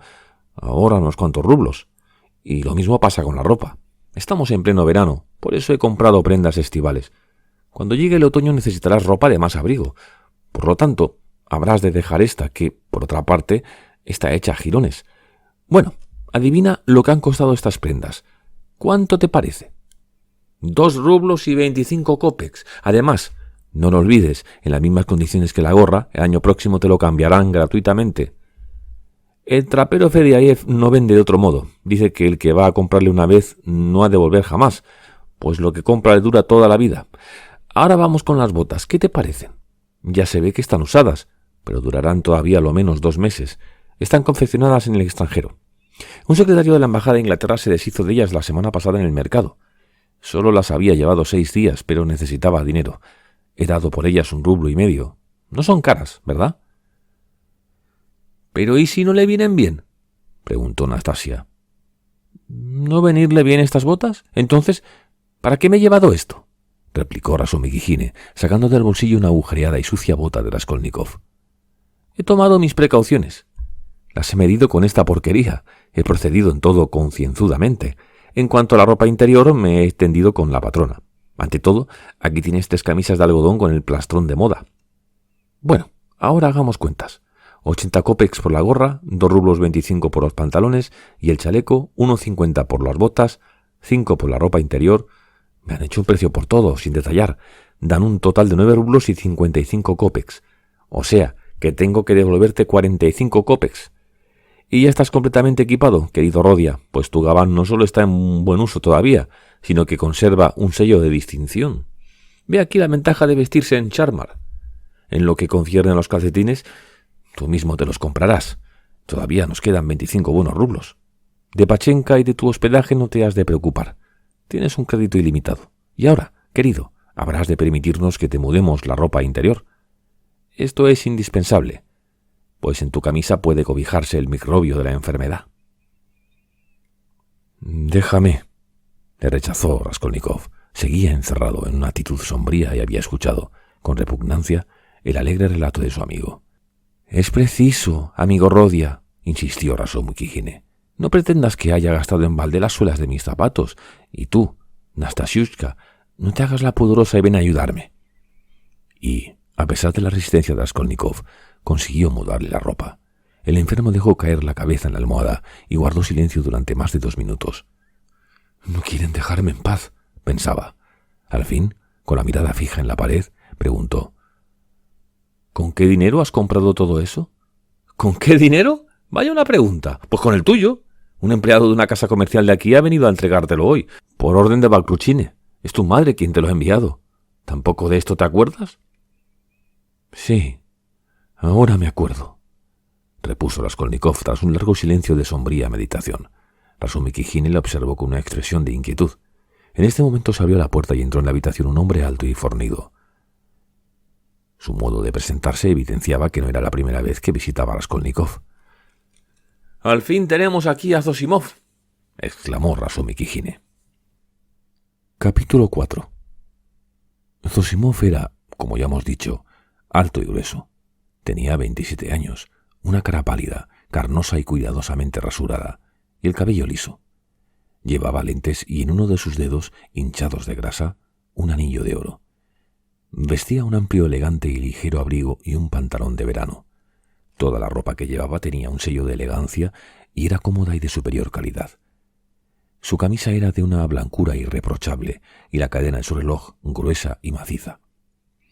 ahorra unos cuantos rublos. Y lo mismo pasa con la ropa. Estamos en pleno verano, por eso he comprado prendas estivales. Cuando llegue el otoño necesitarás ropa de más abrigo. Por lo tanto, habrás de dejar esta, que, por otra parte, está hecha a jirones. Bueno, adivina lo que han costado estas prendas. ¿Cuánto te parece? 2 rublos y 25 cópex. Además, no lo olvides, en las mismas condiciones que la gorra, el año próximo te lo cambiarán gratuitamente. El trapero Fediaev no vende de otro modo. Dice que el que va a comprarle una vez no ha de volver jamás, pues lo que compra le dura toda la vida. Ahora vamos con las botas. ¿Qué te parecen? Ya se ve que están usadas, pero durarán todavía lo menos 2 meses. Están confeccionadas en el extranjero. Un secretario de la Embajada de Inglaterra se deshizo de ellas la semana pasada en el mercado. Solo las había llevado 6 días, pero necesitaba dinero. He dado por ellas 1,5 rublos. No son caras, ¿verdad? ¿Pero y si no le vienen bien?, preguntó Nastasia. ¿No venirle bien estas botas? Entonces, ¿para qué me he llevado esto?, replicó Rasumikijine, sacando del bolsillo una agujereada y sucia bota de Raskolnikov. He tomado mis precauciones. Las he medido con esta porquería. He procedido en todo concienzudamente. En cuanto a la ropa interior, me he tendido con la patrona. Ante todo, aquí tienes 3 camisas de algodón con el plastrón de moda. Bueno, ahora hagamos cuentas. 80 cópex por la gorra, 2 rublos 25 por los pantalones y el chaleco, 1,50 por las botas, 5 por la ropa interior. Me han hecho un precio por todo, sin detallar. Dan un total de 9 rublos y 55 cópex. O sea, que tengo que devolverte 45 cópex. Y ya estás completamente equipado, querido Rodia, pues tu gabán no solo está en buen uso todavía, sino que conserva un sello de distinción. Ve aquí la ventaja de vestirse en Charmar. En lo que concierne a los calcetines, tú mismo te los comprarás. Todavía nos quedan 25 buenos rublos. De Pachenka y de tu hospedaje no te has de preocupar. Tienes un crédito ilimitado. Y ahora, querido, habrás de permitirnos que te mudemos la ropa interior. Esto es indispensable, pues en tu camisa puede cobijarse el microbio de la enfermedad. Déjame, le rechazó Raskolnikov. Seguía encerrado en una actitud sombría y había escuchado, con repugnancia, el alegre relato de su amigo. Es preciso, amigo Rodia, insistió Rasumikijine. No pretendas que haya gastado en balde las suelas de mis zapatos. Y tú, Nastasiushka, no te hagas la pudorosa y ven a ayudarme. Y, a pesar de la resistencia de Raskolnikov, consiguió mudarle la ropa. El enfermo dejó caer la cabeza en la almohada y guardó silencio durante más de 2 minutos. «No quieren dejarme en paz», pensaba. Al fin, con la mirada fija en la pared, preguntó: «¿Con qué dinero has comprado todo eso?» «¿Con qué dinero? Vaya una pregunta. Pues con el tuyo. Un empleado de una casa comercial de aquí ha venido a entregártelo hoy, por orden de Balkruchine. Es tu madre quien te lo ha enviado. ¿Tampoco de esto te acuerdas?» «Sí, ahora me acuerdo», repuso Raskolnikov tras un largo silencio de sombría meditación. Rasumikijine le observó con una expresión de inquietud. En este momento se abrió la puerta y entró en la habitación un hombre alto y fornido. Su modo de presentarse evidenciaba que no era la primera vez que visitaba a Raskolnikov. «Al fin tenemos aquí a Zosimov», exclamó Rasumikijine. Capítulo 4. Zosimov era, como ya hemos dicho, alto y grueso. Tenía 27 años, una cara pálida, carnosa y cuidadosamente rasurada, y el cabello liso. Llevaba lentes y en uno de sus dedos, hinchados de grasa, un anillo de oro. Vestía un amplio, elegante y ligero abrigo y un pantalón de verano. Toda la ropa que llevaba tenía un sello de elegancia y era cómoda y de superior calidad. Su camisa era de una blancura irreprochable y la cadena de su reloj gruesa y maciza.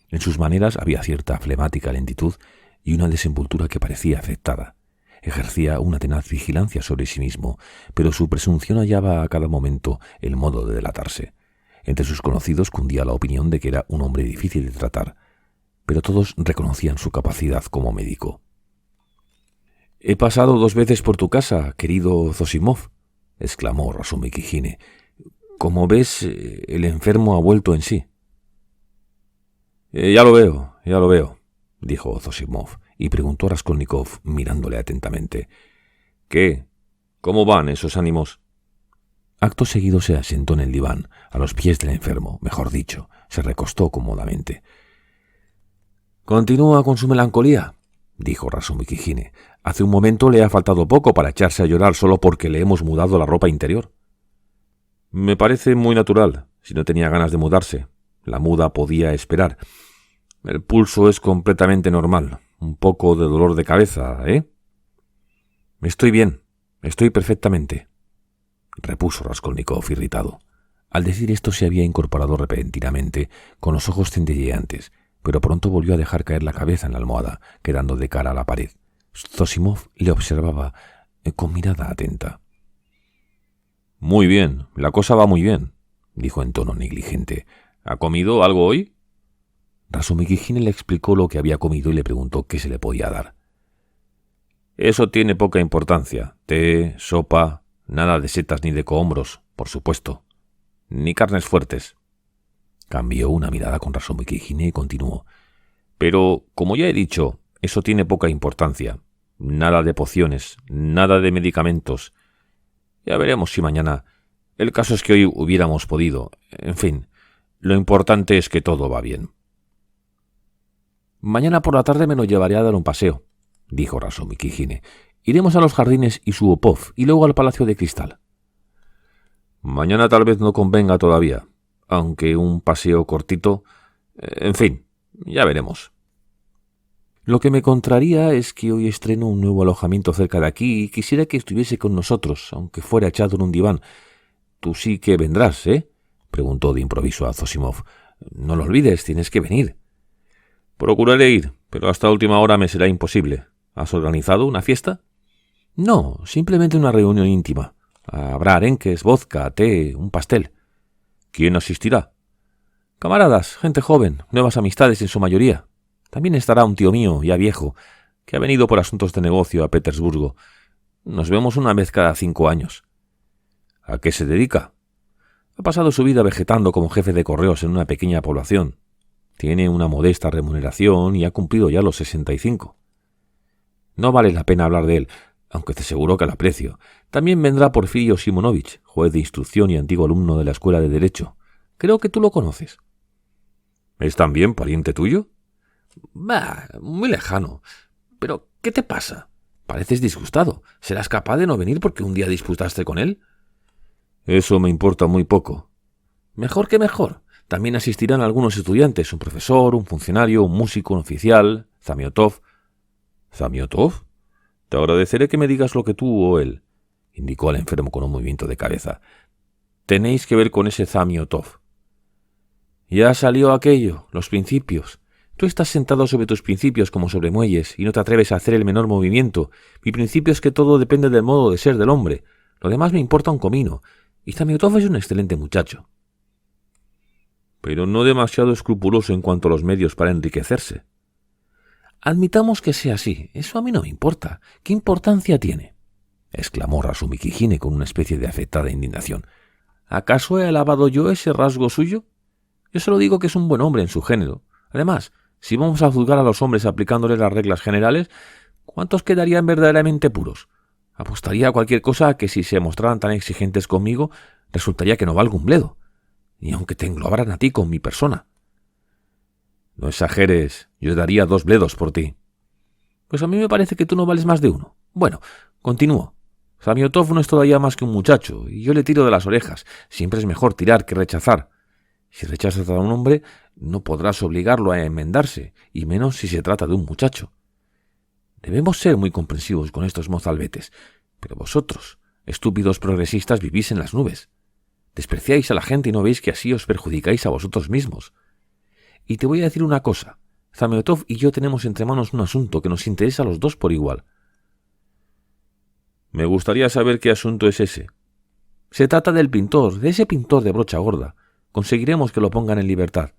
En sus maneras había cierta flemática lentitud y una desenvoltura que parecía afectada. Ejercía una tenaz vigilancia sobre sí mismo, pero su presunción hallaba a cada momento el modo de delatarse. Entre sus conocidos cundía la opinión de que era un hombre difícil de tratar, pero todos reconocían su capacidad como médico. «He pasado 2 veces por tu casa, querido Zosimov», exclamó Razumikhine. «Como ves, el enfermo ha vuelto en sí». Ya lo veo», dijo Zosimov, y preguntó a Raskolnikov, mirándole atentamente. «¿Qué? ¿Cómo van esos ánimos?» Acto seguido se asentó en el diván, a los pies del enfermo, mejor dicho, se recostó cómodamente. «¿Continúa con su melancolía?», dijo Razumikhine. «Hace un momento le ha faltado poco para echarse a llorar solo porque le hemos mudado la ropa interior». «Me parece muy natural, si no tenía ganas de mudarse. La muda podía esperar. El pulso es completamente normal. Un poco de dolor de cabeza, ¿eh?» «Estoy bien, estoy perfectamente», repuso Raskolnikov irritado. Al decir esto se había incorporado repentinamente, con los ojos centelleantes, pero pronto volvió a dejar caer la cabeza en la almohada, quedando de cara a la pared. Zosimov le observaba con mirada atenta. «Muy bien, la cosa va muy bien», dijo en tono negligente. «¿Ha comido algo hoy?» Razumikhine le explicó lo que había comido y le preguntó qué se le podía dar. «Eso tiene poca importancia. Té, sopa, nada de setas ni de cohombros, por supuesto. Ni carnes fuertes». Cambió una mirada con Razumikhine y continuó. «Pero, como ya he dicho, eso tiene poca importancia. Nada de pociones, nada de medicamentos. Ya veremos si mañana... El caso es que hoy hubiéramos podido. En fin, lo importante es que todo va bien». «Mañana por la tarde me lo llevaré a dar un paseo», dijo Razumikhine. «Iremos a los jardines Isuopov y luego al Palacio de Cristal». «Mañana tal vez no convenga todavía, aunque un paseo cortito... En fin, ya veremos». «Lo que me contraría es que hoy estreno un nuevo alojamiento cerca de aquí y quisiera que estuviese con nosotros, aunque fuera echado en un diván. Tú sí que vendrás, ¿eh?», preguntó de improviso a Zosimov. «No lo olvides, tienes que venir». «Procuraré ir, pero hasta última hora me será imposible. ¿Has organizado una fiesta?» «No, simplemente una reunión íntima. Habrá arenques, vodka, té, un pastel». «¿Quién asistirá?» «Camaradas, gente joven, nuevas amistades en su mayoría. También estará un tío mío, ya viejo, que ha venido por asuntos de negocio a Petersburgo. Nos vemos una vez cada 5 años». «¿A qué se dedica?» «Ha pasado su vida vegetando como jefe de correos en una pequeña población. Tiene una modesta remuneración y ha cumplido ya los 65. No vale la pena hablar de él, aunque te aseguro que lo aprecio. También vendrá Porfirio Simonovich, juez de instrucción y antiguo alumno de la Escuela de Derecho. Creo que tú lo conoces». «¿Es también pariente tuyo?» «Bah, muy lejano. Pero, ¿qué te pasa? Pareces disgustado. ¿Serás capaz de no venir porque un día disputaste con él?» «Eso me importa muy poco». «Mejor que mejor. También asistirán algunos estudiantes, un profesor, un funcionario, un músico, un oficial, Zamiotov». «¿Zamiotov? Te agradeceré que me digas lo que tú o él», indicó al enfermo con un movimiento de cabeza. «Tenéis que ver con ese Zamiotov». «Ya salió aquello, los principios. Tú estás sentado sobre tus principios como sobre muelles y no te atreves a hacer el menor movimiento. Mi principio es que todo depende del modo de ser del hombre. Lo demás me importa un comino. Y Zamiotov es un excelente muchacho». «Pero no demasiado escrupuloso en cuanto a los medios para enriquecerse». «Admitamos que sea así. Eso a mí no me importa. ¿Qué importancia tiene?», exclamó Razumikhine con una especie de afectada indignación. «¿Acaso he alabado yo ese rasgo suyo? Yo solo digo que es un buen hombre en su género. Además, si vamos a juzgar a los hombres aplicándoles las reglas generales, ¿cuántos quedarían verdaderamente puros? Apostaría a cualquier cosa a que si se mostraran tan exigentes conmigo, resultaría que no valgo un bledo. Ni aunque te englobaran a ti con mi persona». «No exageres, yo daría 2 bledos por ti». «Pues a mí me parece que tú no vales más de 1. Bueno, continúo. Samiotov no es todavía más que un muchacho, y yo le tiro de las orejas. Siempre es mejor tirar que rechazar. Si rechazas a un hombre, no podrás obligarlo a enmendarse, y menos si se trata de un muchacho. Debemos ser muy comprensivos con estos mozalbetes, pero vosotros, estúpidos progresistas, vivís en las nubes. Despreciáis a la gente y no veis que así os perjudicáis a vosotros mismos. Y te voy a decir una cosa. Samiotov y yo tenemos entre manos un asunto que nos interesa a los dos por igual. Me gustaría saber qué asunto es ese. Se trata del pintor, de ese pintor de brocha gorda. Conseguiremos que lo pongan en libertad.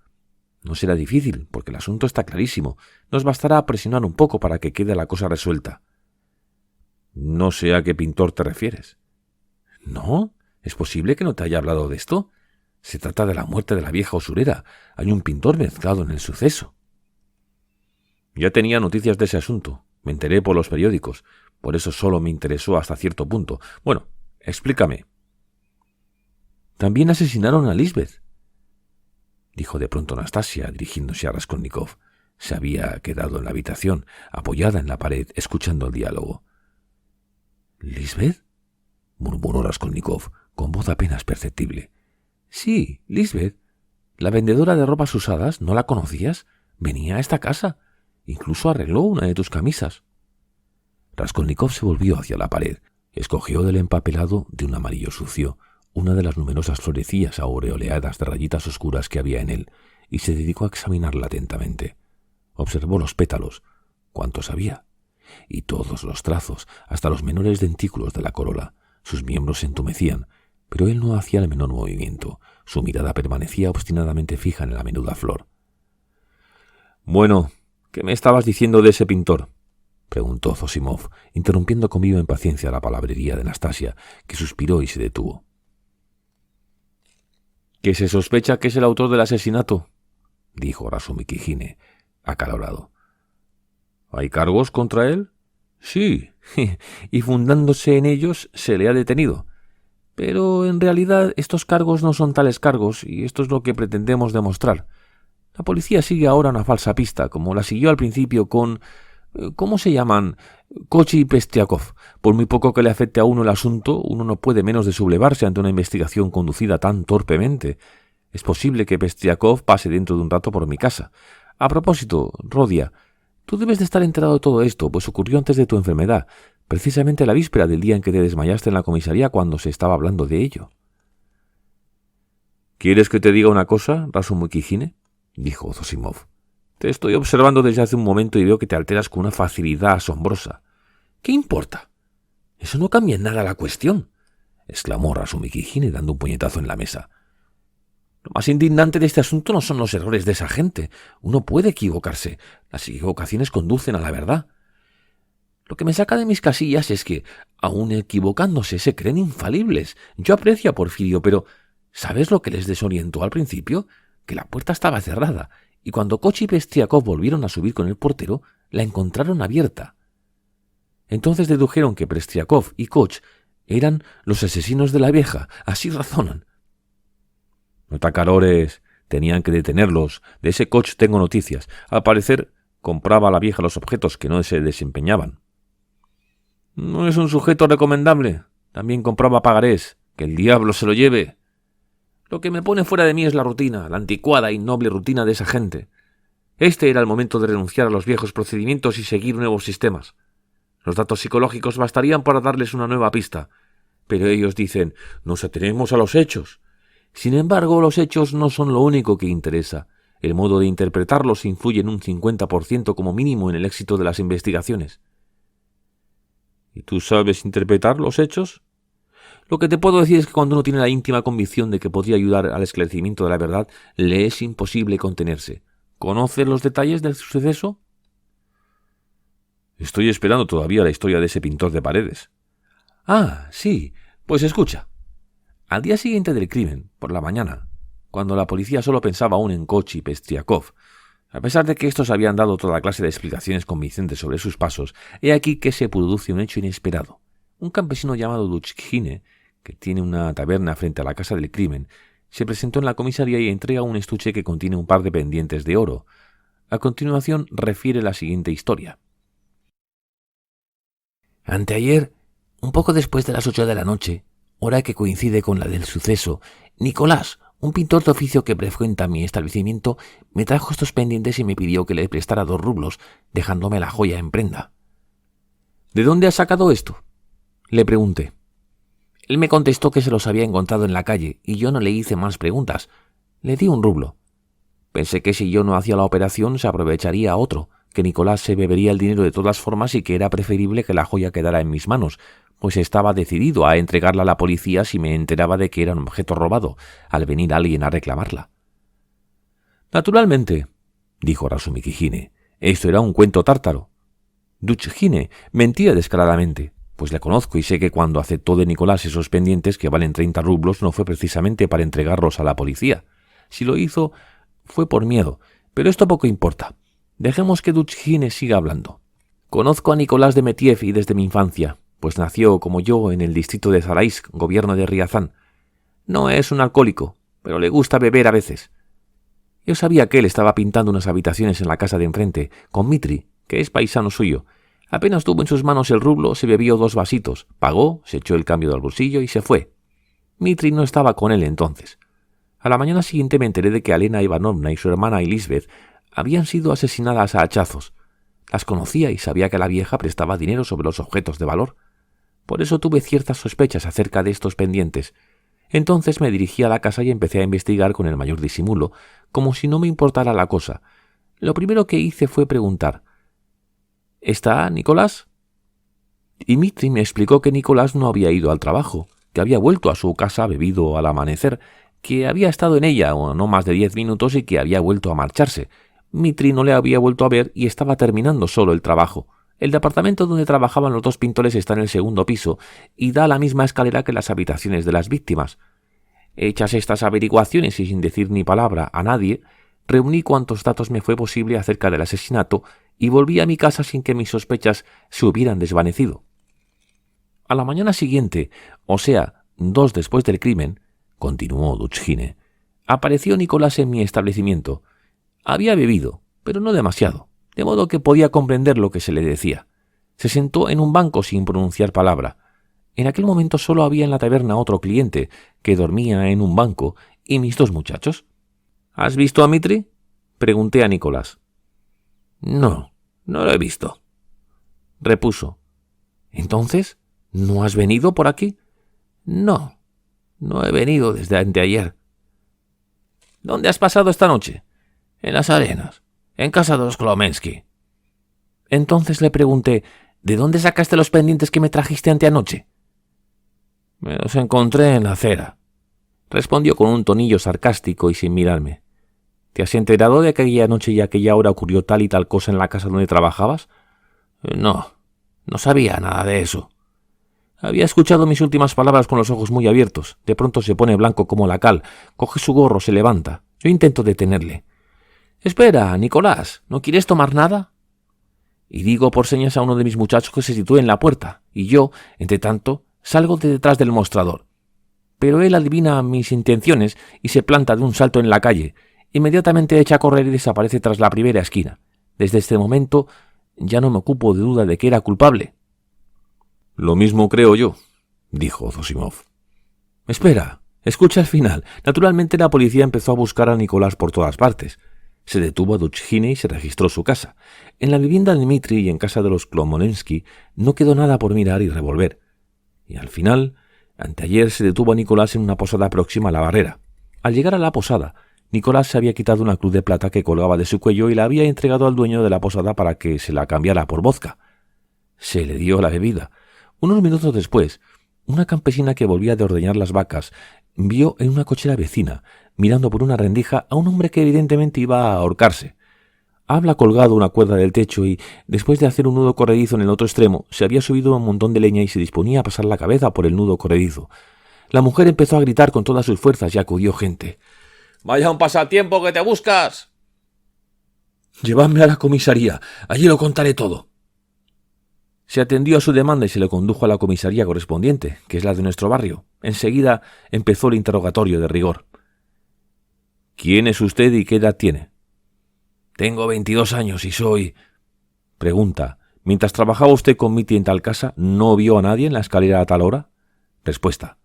No será difícil, porque el asunto está clarísimo. Nos bastará presionar un poco para que quede la cosa resuelta. No sé a qué pintor te refieres. ¿No? ¿Es posible que no te haya hablado de esto? Se trata de la muerte de la vieja usurera. Hay un pintor mezclado en el suceso. Ya tenía noticias de ese asunto. Me enteré por los periódicos. Por eso solo me interesó hasta cierto punto. Bueno, explícame. También asesinaron a Lisbeth, dijo de pronto Nastasia, dirigiéndose a Raskolnikov. Se había quedado en la habitación, apoyada en la pared, escuchando el diálogo. ¿Lisbeth? Murmuró Raskolnikov, con voz apenas perceptible. Sí, Lisbeth. La vendedora de ropas usadas, ¿no la conocías? Venía a esta casa. Incluso arregló una de tus camisas. Raskolnikov se volvió hacia la pared, escogió del empapelado de un amarillo sucio una de las numerosas florecillas aureoleadas de rayitas oscuras que había en él, y se dedicó a examinarla atentamente. Observó los pétalos, cuántos había, y todos los trazos, hasta los menores dentículos de la corola. Sus miembros se entumecían, pero él no hacía el menor movimiento. Su mirada permanecía obstinadamente fija en la menuda flor. «Bueno, ¿qué me estabas diciendo de ese pintor?», preguntó Zosimov, interrumpiendo con viva impaciencia la palabrería de Nastasia, que suspiró y se detuvo. «¿Que se sospecha que es el autor del asesinato?», dijo Razumikhine, acalorado. «¿Hay cargos contra él?». «Sí, y fundándose en ellos se le ha detenido. Pero en realidad estos cargos no son tales cargos, y esto es lo que pretendemos demostrar. La policía sigue ahora una falsa pista, como la siguió al principio con... ¿cómo se llaman? Koch y Pestiakov. Por muy poco que le afecte a uno el asunto, uno no puede menos de sublevarse ante una investigación conducida tan torpemente. Es posible que Pestiakov pase dentro de un rato por mi casa. A propósito, Rodia, tú debes de estar enterado de todo esto, pues ocurrió antes de tu enfermedad, precisamente la víspera del día en que te desmayaste en la comisaría cuando se estaba hablando de ello. ¿Quieres que te diga una cosa, Razumikhine?, dijo Zosimov. Te estoy observando desde hace un momento y veo que te alteras con una facilidad asombrosa. ¿Qué importa? Eso no cambia en nada la cuestión, exclamó Razumikhine dando un puñetazo en la mesa. Lo más indignante de este asunto no son los errores de esa gente. Uno puede equivocarse. Las equivocaciones conducen a la verdad. Lo que me saca de mis casillas es que, aun equivocándose, se creen infalibles. Yo aprecio a Porfirio, pero ¿sabes lo que les desorientó al principio? Que la puerta estaba cerrada, y cuando Koch y Pestiakov volvieron a subir con el portero, la encontraron abierta. Entonces dedujeron que Pestiakov y Koch eran los asesinos de la vieja. Así razonan. No te acalores. Tenían que detenerlos. De ese Koch tengo noticias. Al parecer, compraba a la vieja los objetos que no se desempeñaban. No es un sujeto recomendable. También compraba pagarés. Que el diablo se lo lleve. Lo que me pone fuera de mí es la rutina, la anticuada y noble rutina de esa gente. Este era el momento de renunciar a los viejos procedimientos y seguir nuevos sistemas. Los datos psicológicos bastarían para darles una nueva pista. Pero ellos dicen, nos atenemos a los hechos. Sin embargo, los hechos no son lo único que interesa. El modo de interpretarlos influye en un 50% como mínimo en el éxito de las investigaciones. ¿Y tú sabes interpretar los hechos? Lo que te puedo decir es que cuando uno tiene la íntima convicción de que podría ayudar al esclarecimiento de la verdad, le es imposible contenerse. ¿Conoces los detalles del suceso? Estoy esperando todavía la historia de ese pintor de paredes. Ah, sí. Pues escucha. Al día siguiente del crimen, por la mañana, cuando la policía solo pensaba aún en Koch y Pestiakov, a pesar de que estos habían dado toda clase de explicaciones convincentes sobre sus pasos, he aquí que se produce un hecho inesperado. Un campesino llamado Luchkhine, que tiene una taberna frente a la casa del crimen, se presentó en la comisaría y entrega un estuche que contiene un par de pendientes de oro. A continuación refiere la siguiente historia. Anteayer, un poco después de las 8 de la noche, hora que coincide con la del suceso, Nicolás, un pintor de oficio que frecuenta mi establecimiento, me trajo estos pendientes y me pidió que le prestara 2 rublos, dejándome la joya en prenda. ¿De dónde has sacado esto?, le pregunté. Él me contestó que se los había encontrado en la calle y yo no le hice más preguntas. Le di 1 rublo. Pensé que si yo no hacía la operación se aprovecharía otro, que Nicolás se bebería el dinero de todas formas y que era preferible que la joya quedara en mis manos, pues estaba decidido a entregarla a la policía si me enteraba de que era un objeto robado, al venir alguien a reclamarla. Naturalmente, dijo Razumikhine, esto era un cuento tártaro. Dutschine mentía descaradamente, pues le conozco y sé que cuando aceptó de Nicolás esos pendientes que valen 30 rublos no fue precisamente para entregarlos a la policía. Si lo hizo, fue por miedo, pero esto poco importa. Dejemos que Dutschine siga hablando. Conozco a Nicolás Demetiev y desde mi infancia, pues nació, como yo, en el distrito de Zaraisk, gobierno de Riazán. No es un alcohólico, pero le gusta beber a veces. Yo sabía que él estaba pintando unas habitaciones en la casa de enfrente, con Mitri, que es paisano suyo. Apenas tuvo en sus manos el rublo, se bebió 2 vasitos, pagó, se echó el cambio del bolsillo y se fue. Mitri no estaba con él entonces. A la mañana siguiente me enteré de que Alena Ivanovna y su hermana Elisabeth habían sido asesinadas a hachazos. Las conocía y sabía que la vieja prestaba dinero sobre los objetos de valor. Por eso tuve ciertas sospechas acerca de estos pendientes. Entonces me dirigí a la casa y empecé a investigar con el mayor disimulo, como si no me importara la cosa. Lo primero que hice fue preguntar: ¿está Nicolás? Y Mitri me explicó que Nicolás no había ido al trabajo, que había vuelto a su casa bebido al amanecer, que había estado en ella no más de 10 minutos y que había vuelto a marcharse. Mitri no le había vuelto a ver y estaba terminando solo el trabajo. El departamento donde trabajaban los 2 pintores está en el 2.º piso y da la misma escalera que las habitaciones de las víctimas. Hechas estas averiguaciones y sin decir ni palabra a nadie, reuní cuantos datos me fue posible acerca del asesinato y volví a mi casa sin que mis sospechas se hubieran desvanecido. A la mañana siguiente, o sea, 2 después del crimen, continuó Dutschine, apareció Nicolás en mi establecimiento. Había bebido, pero no demasiado, de modo que podía comprender lo que se le decía. Se sentó en un banco sin pronunciar palabra. En aquel momento solo había en la taberna otro cliente, que dormía en un banco, y mis 2 muchachos. ¿Has visto a Mitri?, pregunté a Nicolás. No lo he visto, repuso. ¿Entonces no has venido por aquí? No he venido desde anteayer. ¿Dónde has pasado esta noche? En las arenas, en casa de los Klomensky. Entonces le pregunté: ¿de dónde sacaste los pendientes que me trajiste anteanoche? Me los encontré en la acera, respondió con un tonillo sarcástico y sin mirarme. ¿Te has enterado de que aquella noche y aquella hora ocurrió tal y tal cosa en la casa donde trabajabas? No sabía nada de eso. Había escuchado mis últimas palabras con los ojos muy abiertos. De pronto se pone blanco como la cal, coge su gorro, se levanta. Yo intento detenerle. «Espera, Nicolás, ¿no quieres tomar nada?» Y digo por señas a uno de mis muchachos que se sitúe en la puerta, y yo, entre tanto, salgo de detrás del mostrador. Pero él adivina mis intenciones y se planta de un salto en la calle. Inmediatamente echa a correr y desaparece tras la primera esquina. Desde este momento ya no me ocupo de duda de que era culpable. Lo mismo creo yo, dijo Zosimov. Espera, escucha el final. Naturalmente la policía empezó a buscar a Nicolás por todas partes. Se detuvo a Dutschine y se registró su casa. En la vivienda de Dmitri y en casa de los Klomolensky no quedó nada por mirar y revolver. Y al final, anteayer se detuvo a Nicolás en una posada próxima a la barrera. Al llegar a la posada, Nicolás se había quitado una cruz de plata que colgaba de su cuello y la había entregado al dueño de la posada para que se la cambiara por vodka. Se le dio la bebida. Unos minutos después, una campesina que volvía de ordeñar las vacas vio en una cochera vecina, mirando por una rendija, a un hombre que evidentemente iba a ahorcarse. Habla colgado una cuerda del techo y, después de hacer un nudo corredizo en el otro extremo, se había subido a un montón de leña y se disponía a pasar la cabeza por el nudo corredizo. La mujer empezó a gritar con todas sus fuerzas y acudió gente. «¡Vaya un pasatiempo que te buscas!» «Llevadme a la comisaría, allí lo contaré todo». Se atendió a su demanda y se le condujo a la comisaría correspondiente, que es la de nuestro barrio. Enseguida empezó el interrogatorio de rigor. «¿Quién es usted y qué edad tiene?» «Tengo 22 años y soy...» Pregunta, Mientras trabajaba usted con Mitri en tal casa, ¿no vio a nadie en la escalera a tal hora? Respuesta.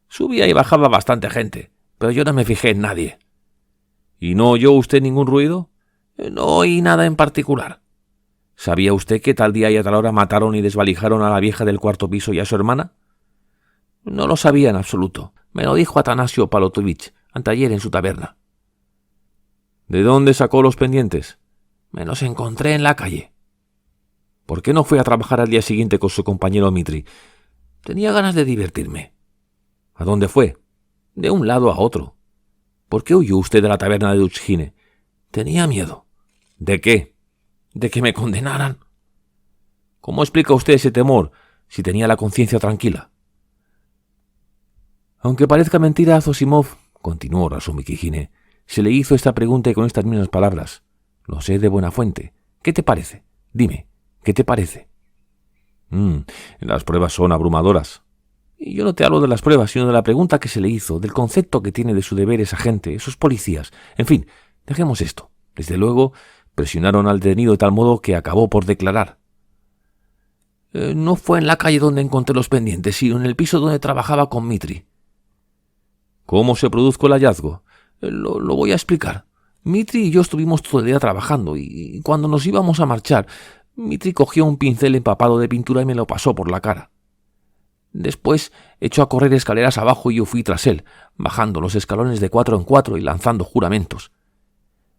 Subía y bajaba bastante gente, pero yo no me fijé en nadie. ¿Y no oyó usted ningún ruido? No oí nada en particular. ¿Sabía usted que tal día y a tal hora mataron y desvalijaron a la vieja del cuarto piso y a su hermana? No lo sabía en absoluto. Me lo dijo Atanasio Palotovich anteayer en su taberna. ¿De dónde sacó los pendientes? Me los encontré en la calle. ¿Por qué no fue a trabajar al día siguiente con su compañero Mitri? Tenía ganas de divertirme. ¿A dónde fue? De un lado a otro. ¿Por qué huyó usted de la taberna de Dutschine? Tenía miedo. ¿De qué? De que me condenaran. ¿Cómo explica usted ese temor si tenía la conciencia tranquila? Aunque parezca mentira, a Zosimov, continuó Razumikhine, se le hizo esta pregunta y con estas mismas palabras. Lo sé de buena fuente. ¿Qué te parece? Dime, ¿qué te parece? Las pruebas son abrumadoras. Y yo no te hablo de las pruebas, sino de la pregunta que se le hizo, del concepto que tiene de su deber esa gente, esos policías. En fin, dejemos esto. Desde luego, presionaron al detenido de tal modo que acabó por declarar. No fue en la calle donde encontré los pendientes, sino en el piso donde trabajaba con Mitri. ¿Cómo se produjo el hallazgo? Lo voy a explicar. Mitri y yo estuvimos todo el día trabajando y cuando nos íbamos a marchar, Mitri cogió un pincel empapado de pintura y me lo pasó por la cara. Después echó a correr escaleras abajo y yo fui tras él, bajando los escalones de 4 en 4 y lanzando juramentos.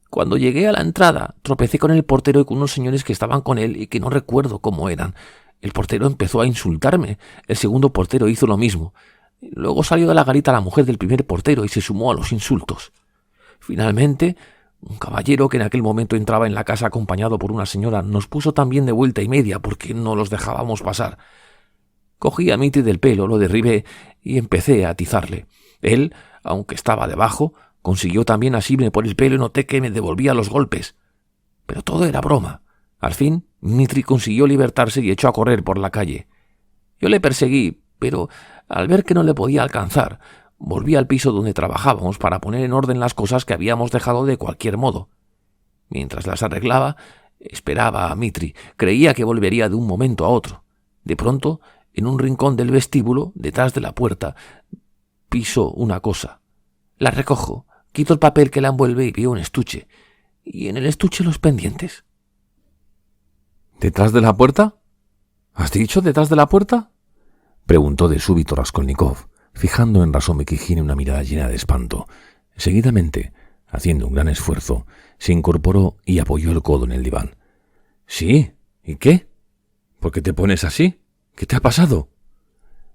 Cuando llegué a la entrada, tropecé con el portero y con unos señores que estaban con él y que no recuerdo cómo eran. El portero empezó a insultarme. El segundo portero hizo lo mismo. Luego salió de la garita la mujer del primer portero y se sumó a los insultos. Finalmente, un caballero que en aquel momento entraba en la casa acompañado por una señora nos puso también de vuelta y media porque no los dejábamos pasar. Cogí a Mitri del pelo, lo derribé y empecé a atizarle. Él, aunque estaba debajo, consiguió también asirme por el pelo y noté que me devolvía los golpes. Pero todo era broma. Al fin, Mitri consiguió libertarse y echó a correr por la calle. Yo le perseguí, pero al ver que no le podía alcanzar, volví al piso donde trabajábamos para poner en orden las cosas que habíamos dejado de cualquier modo. Mientras las arreglaba, esperaba a Mitri. Creía que volvería de un momento a otro. De pronto, en un rincón del vestíbulo, detrás de la puerta, piso una cosa. La recojo, quito el papel que la envuelve y veo un estuche. Y en el estuche los pendientes. ¿Detrás de la puerta? ¿Has dicho detrás de la puerta? Preguntó de súbito Raskolnikov, fijando en Razumikhine una mirada llena de espanto. Seguidamente, haciendo un gran esfuerzo, se incorporó y apoyó el codo en el diván. —¿Sí? ¿Y qué? ¿Por qué te pones así? ¿Qué te ha pasado?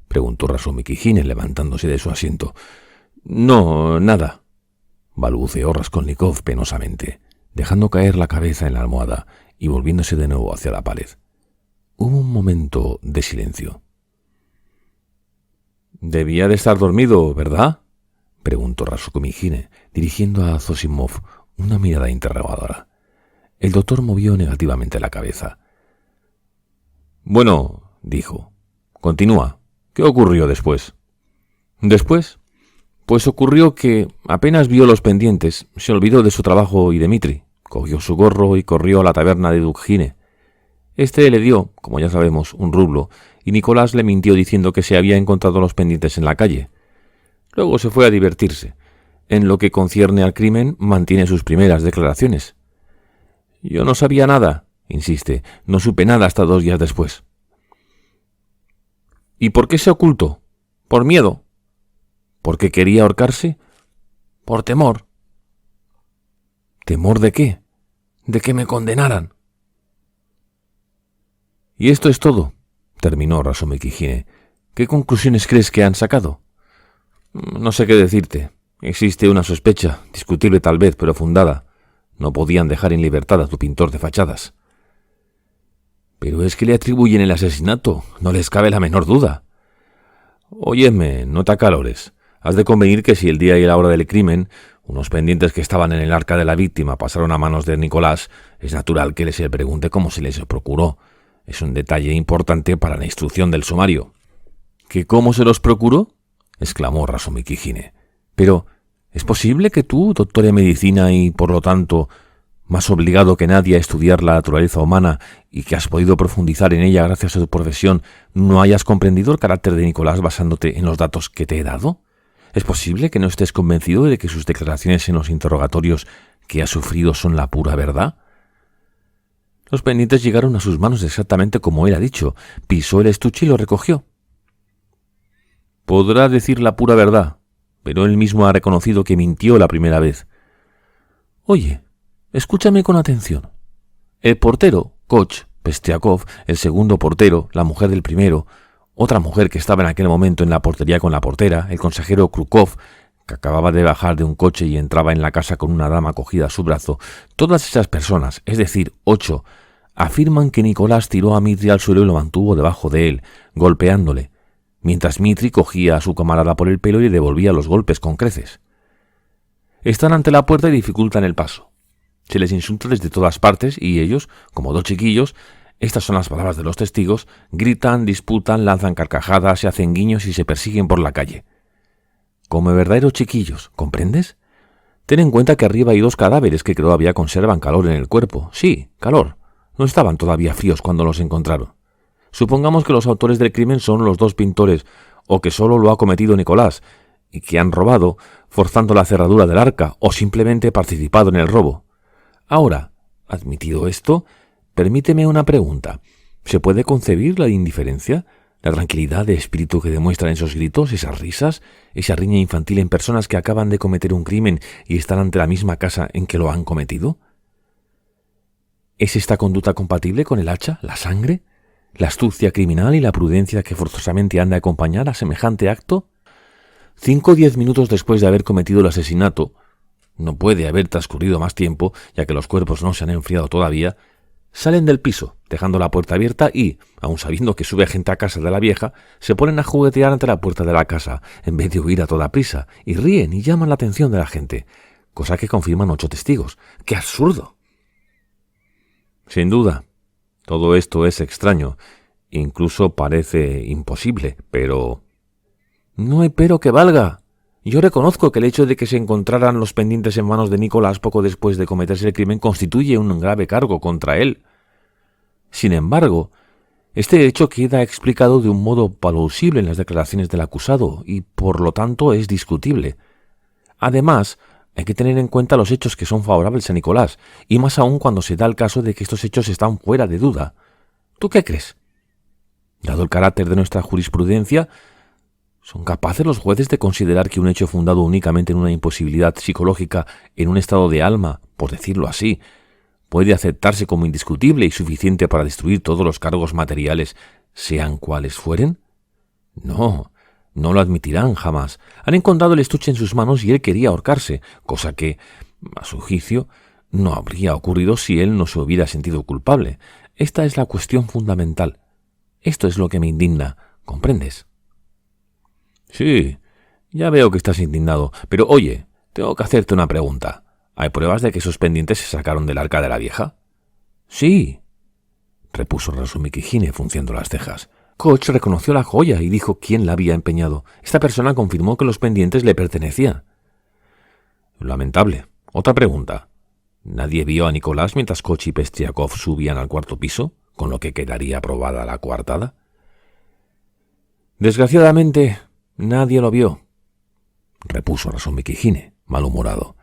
—preguntó Razumikhine levantándose de su asiento. —No, nada —balbuceó Raskolnikov penosamente, dejando caer la cabeza en la almohada y volviéndose de nuevo hacia la pared. Hubo un momento de silencio. —Debía de estar dormido, ¿verdad? —preguntó Razumikhine, dirigiendo a Zosimov una mirada interrogadora. El doctor movió negativamente la cabeza. —Bueno —dijo—, continúa. ¿Qué ocurrió después? —¿Después? Pues ocurrió que, apenas vio los pendientes, se olvidó de su trabajo y de Mitri. Cogió su gorro y corrió a la taberna de Dutschine. Este le dio, como ya sabemos, un rublo, y Nicolás le mintió diciendo que se había encontrado los pendientes en la calle. Luego se fue a divertirse. En lo que concierne al crimen, mantiene sus primeras declaraciones. Yo no sabía nada, insiste, no supe nada hasta 2 días después. ¿Y por qué se ocultó? ¿Por miedo? ¿Porque quería ahorcarse? Por temor. ¿Temor de qué? De que me condenaran. Y esto es todo, terminó Razumikhine. ¿Qué conclusiones crees que han sacado? No sé qué decirte. Existe una sospecha, discutible tal vez, pero fundada. No podían dejar en libertad a tu pintor de fachadas. Pero es que le atribuyen el asesinato, no les cabe la menor duda. Óyeme, no te acalores. Has de convenir que si el día y la hora del crimen, unos pendientes que estaban en el arca de la víctima pasaron a manos de Nicolás, es natural que se le pregunte cómo se les procuró. Es un detalle importante para la instrucción del sumario. ¿Que cómo se los procuró? Exclamó Razumikhine. Pero, ¿es posible que tú, doctor en medicina y, por lo tanto, más obligado que nadie a estudiar la naturaleza humana y que has podido profundizar en ella gracias a tu profesión, no hayas comprendido el carácter de Nicolás basándote en los datos que te he dado? ¿Es posible que no estés convencido de que sus declaraciones en los interrogatorios que ha sufrido son la pura verdad? Los pendientes llegaron a sus manos exactamente como él ha dicho. Pisó el estuche y lo recogió. Podrá decir la pura verdad, pero él mismo ha reconocido que mintió la primera vez. Oye, escúchame con atención. El portero, Koch Pestiakov, el segundo portero, la mujer del primero, otra mujer que estaba en aquel momento en la portería con la portera, el consejero Krukov, que acababa de bajar de un coche y entraba en la casa con una dama cogida a su brazo, todas esas personas, es decir, 8, afirman que Nicolás tiró a Mitri al suelo y lo mantuvo debajo de él, golpeándole, mientras Mitri cogía a su camarada por el pelo y le devolvía los golpes con creces. Están ante la puerta y dificultan el paso. Se les insulta desde todas partes y ellos, como 2 chiquillos, estas son las palabras de los testigos, gritan, disputan, lanzan carcajadas, se hacen guiños y se persiguen por la calle. Como verdaderos chiquillos, ¿comprendes? Ten en cuenta que arriba hay 2 cadáveres que todavía conservan calor en el cuerpo. Sí, calor. No estaban todavía fríos cuando los encontraron. Supongamos que los autores del crimen son los 2 pintores, o que solo lo ha cometido Nicolás, y que han robado, forzando la cerradura del arca, o simplemente participado en el robo. Ahora, admitido esto, permíteme una pregunta. ¿Se puede concebir la indiferencia, la tranquilidad de espíritu que demuestran esos gritos, esas risas, esa riña infantil en personas que acaban de cometer un crimen y están ante la misma casa en que lo han cometido? ¿Es esta conducta compatible con el hacha, la sangre, la astucia criminal y la prudencia que forzosamente han de acompañar a semejante acto? 5 o 10 minutos después de haber cometido el asesinato, no puede haber transcurrido más tiempo, ya que los cuerpos no se han enfriado todavía, salen del piso, dejando la puerta abierta y, aun sabiendo que sube gente a casa de la vieja, se ponen a juguetear ante la puerta de la casa, en vez de huir a toda prisa, y ríen y llaman la atención de la gente, cosa que confirman 8 testigos. ¡Qué absurdo! Sin duda, todo esto es extraño, incluso parece imposible, pero... No hay pero que valga. Yo reconozco que el hecho de que se encontraran los pendientes en manos de Nicolás poco después de cometerse el crimen constituye un grave cargo contra él. Sin embargo, este hecho queda explicado de un modo plausible en las declaraciones del acusado y, por lo tanto, es discutible. Además, hay que tener en cuenta los hechos que son favorables a Nicolás, y más aún cuando se da el caso de que estos hechos están fuera de duda. ¿Tú qué crees? Dado el carácter de nuestra jurisprudencia, ¿son capaces los jueces de considerar que un hecho fundado únicamente en una imposibilidad psicológica, en un estado de alma, por decirlo así, puede aceptarse como indiscutible y suficiente para destruir todos los cargos materiales, sean cuales fueren? No, no lo admitirán jamás. Han encontrado el estuche en sus manos y él quería ahorcarse, cosa que, a su juicio, no habría ocurrido si él no se hubiera sentido culpable. Esta es la cuestión fundamental. Esto es lo que me indigna, ¿comprendes? Sí, ya veo que estás indignado, pero oye, tengo que hacerte una pregunta. ¿Hay pruebas de que esos pendientes se sacaron del arca de la vieja? Sí, repuso Razumikijine frunciendo las cejas. Koch reconoció la joya y dijo quién la había empeñado. Esta persona confirmó que los pendientes le pertenecían. Lamentable. Otra pregunta. ¿Nadie vio a Nicolás mientras Koch y Pestiakov subían al 4º piso, con lo que quedaría aprobada la coartada? Desgraciadamente, nadie lo vio, repuso Razumikijine, malhumorado.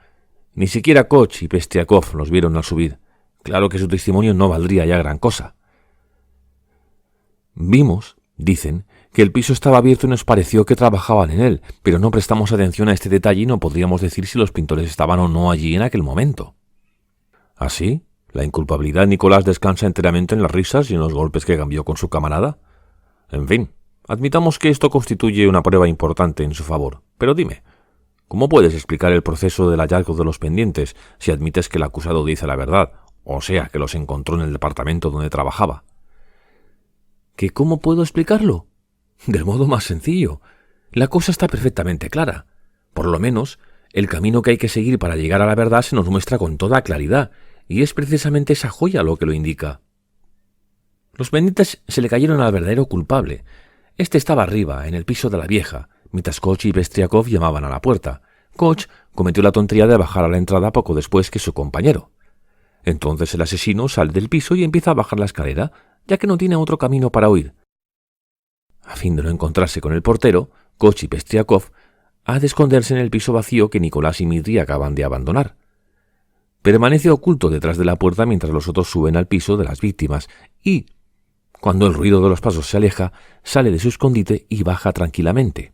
Ni siquiera Koch y Pestiakov los vieron al subir. Claro que su testimonio no valdría ya gran cosa. Vimos, dicen, que el piso estaba abierto y nos pareció que trabajaban en él, pero no prestamos atención a este detalle y no podríamos decir si los pintores estaban o no allí en aquel momento. ¿Así? ¿La inculpabilidad de Nicolás descansa enteramente en las risas y en los golpes que cambió con su camarada? En fin, admitamos que esto constituye una prueba importante en su favor, pero dime, ¿cómo puedes explicar el proceso del hallazgo de los pendientes si admites que el acusado dice la verdad, o sea, que los encontró en el departamento donde trabajaba? ¿Que cómo puedo explicarlo? Del modo más sencillo. La cosa está perfectamente clara. Por lo menos, el camino que hay que seguir para llegar a la verdad se nos muestra con toda claridad, y es precisamente esa joya lo que lo indica. Los pendientes se le cayeron al verdadero culpable. Este estaba arriba, en el piso de la vieja, mientras Koch y Pestiakov llamaban a la puerta. Koch cometió la tontería de bajar a la entrada poco después que su compañero. Entonces el asesino sale del piso y empieza a bajar la escalera, ya que no tiene otro camino para huir. A fin de no encontrarse con el portero, Kochi Pestriakov ha de esconderse en el piso vacío que Nicolás y Mitri acaban de abandonar. Permanece oculto detrás de la puerta mientras los otros suben al piso de las víctimas y, cuando el ruido de los pasos se aleja, sale de su escondite y baja tranquilamente.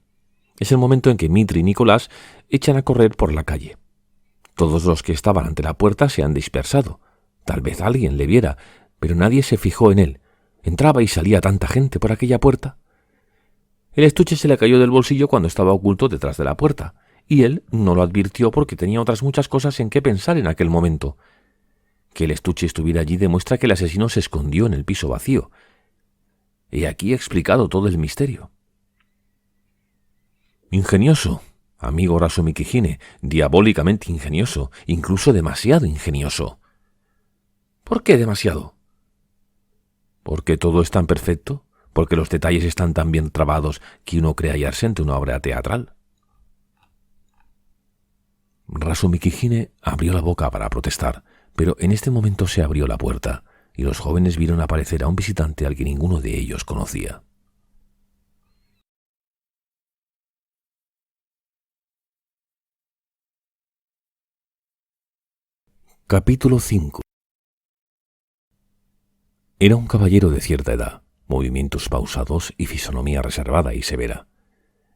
Es el momento en que Mitri y Nicolás echan a correr por la calle. Todos los que estaban ante la puerta se han dispersado. Tal vez alguien le viera, pero nadie se fijó en él. Entraba y salía tanta gente por aquella puerta. El estuche se le cayó del bolsillo cuando estaba oculto detrás de la puerta, y él no lo advirtió porque tenía otras muchas cosas en que pensar en aquel momento. Que el estuche estuviera allí demuestra que el asesino se escondió en el piso vacío. He aquí explicado todo el misterio. Ingenioso, amigo Razumikijine, diabólicamente ingenioso, incluso demasiado ingenioso. ¿Por qué demasiado? ¿Porque todo es tan perfecto? ¿Porque los detalles están tan bien trabados que uno cree hallarse ante una obra teatral? Razumikijine abrió la boca para protestar, pero en este momento se abrió la puerta, y los jóvenes vieron aparecer a un visitante al que ninguno de ellos conocía. Capítulo 5. Era un caballero de cierta edad, movimientos pausados y fisonomía reservada y severa.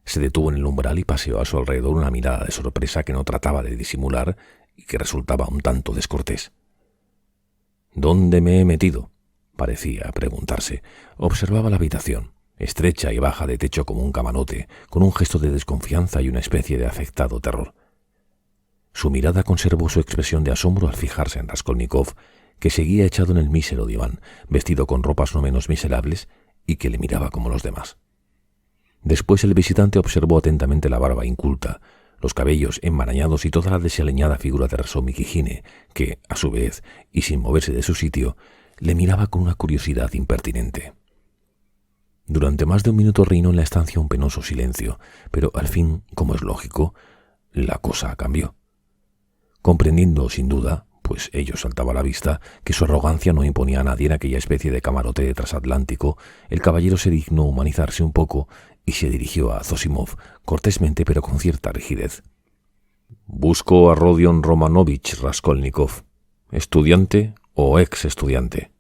Se detuvo en el umbral y paseó a su alrededor una mirada de sorpresa que no trataba de disimular y que resultaba un tanto descortés. ¿Dónde me he metido?, parecía preguntarse. Observaba la habitación, estrecha y baja de techo como un camarote, con un gesto de desconfianza y una especie de afectado terror. Su mirada conservó su expresión de asombro al fijarse en Raskolnikov, que seguía echado en el mísero diván, vestido con ropas no menos miserables, y que le miraba como los demás. Después el visitante observó atentamente la barba inculta, los cabellos enmarañados y toda la desaliñada figura de Razumikijine, que, a su vez, y sin moverse de su sitio, le miraba con una curiosidad impertinente. Durante más de un minuto reinó en la estancia un penoso silencio, pero al fin, como es lógico, la cosa cambió. Comprendiendo, sin duda, pues ello saltaba a la vista, que su arrogancia no imponía a nadie en aquella especie de camarote de transatlántico, el caballero se dignó humanizarse un poco y se dirigió a Zosimov, cortésmente pero con cierta rigidez. «Busco a Rodion Romanovich Raskolnikov, estudiante o ex estudiante»,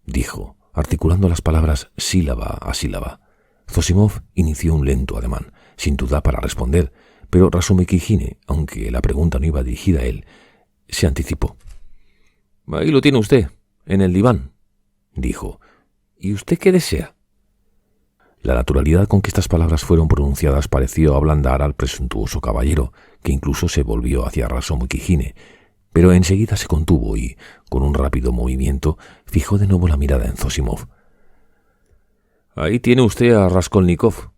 dijo, articulando las palabras sílaba a sílaba. Zosimov inició un lento ademán, sin duda para responder, pero Razumikijine, aunque la pregunta no iba dirigida a él, se anticipó. «Ahí lo tiene usted, en el diván», dijo. «¿Y usted qué desea?» La naturalidad con que estas palabras fueron pronunciadas pareció ablandar al presuntuoso caballero, que incluso se volvió hacia Razumikijine, pero enseguida se contuvo y, con un rápido movimiento, fijó de nuevo la mirada en Zosimov. «Ahí tiene usted a Raskolnikov»,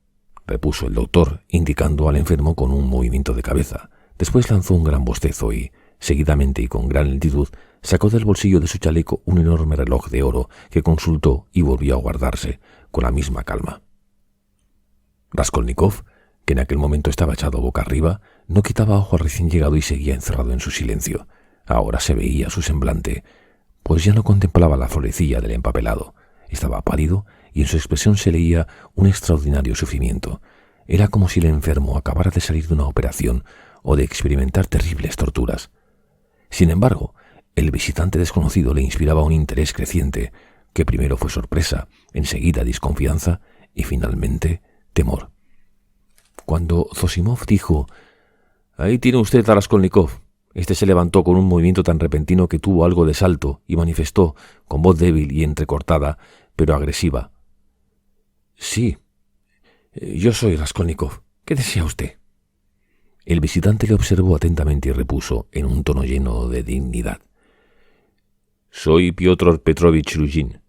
repuso el doctor, indicando al enfermo con un movimiento de cabeza. Después lanzó un gran bostezo y, seguidamente y con gran lentitud, sacó del bolsillo de su chaleco un enorme reloj de oro que consultó y volvió a guardarse, con la misma calma. Raskolnikov, que en aquel momento estaba echado boca arriba, no quitaba ojo al recién llegado y seguía encerrado en su silencio. Ahora se veía su semblante, pues ya no contemplaba la florecilla del empapelado. Estaba pálido y en su expresión se leía un extraordinario sufrimiento. Era como si el enfermo acabara de salir de una operación o de experimentar terribles torturas. Sin embargo, el visitante desconocido le inspiraba un interés creciente, que primero fue sorpresa, enseguida desconfianza y finalmente temor. Cuando Zosimov dijo «Ahí tiene usted a Raskolnikov», este se levantó con un movimiento tan repentino que tuvo algo de salto y manifestó, con voz débil y entrecortada, pero agresiva: «Sí, yo soy Raskolnikov. ¿Qué desea usted?» El visitante le observó atentamente y repuso, en un tono lleno de dignidad: «Soy Piotr Petrovich Luzhin.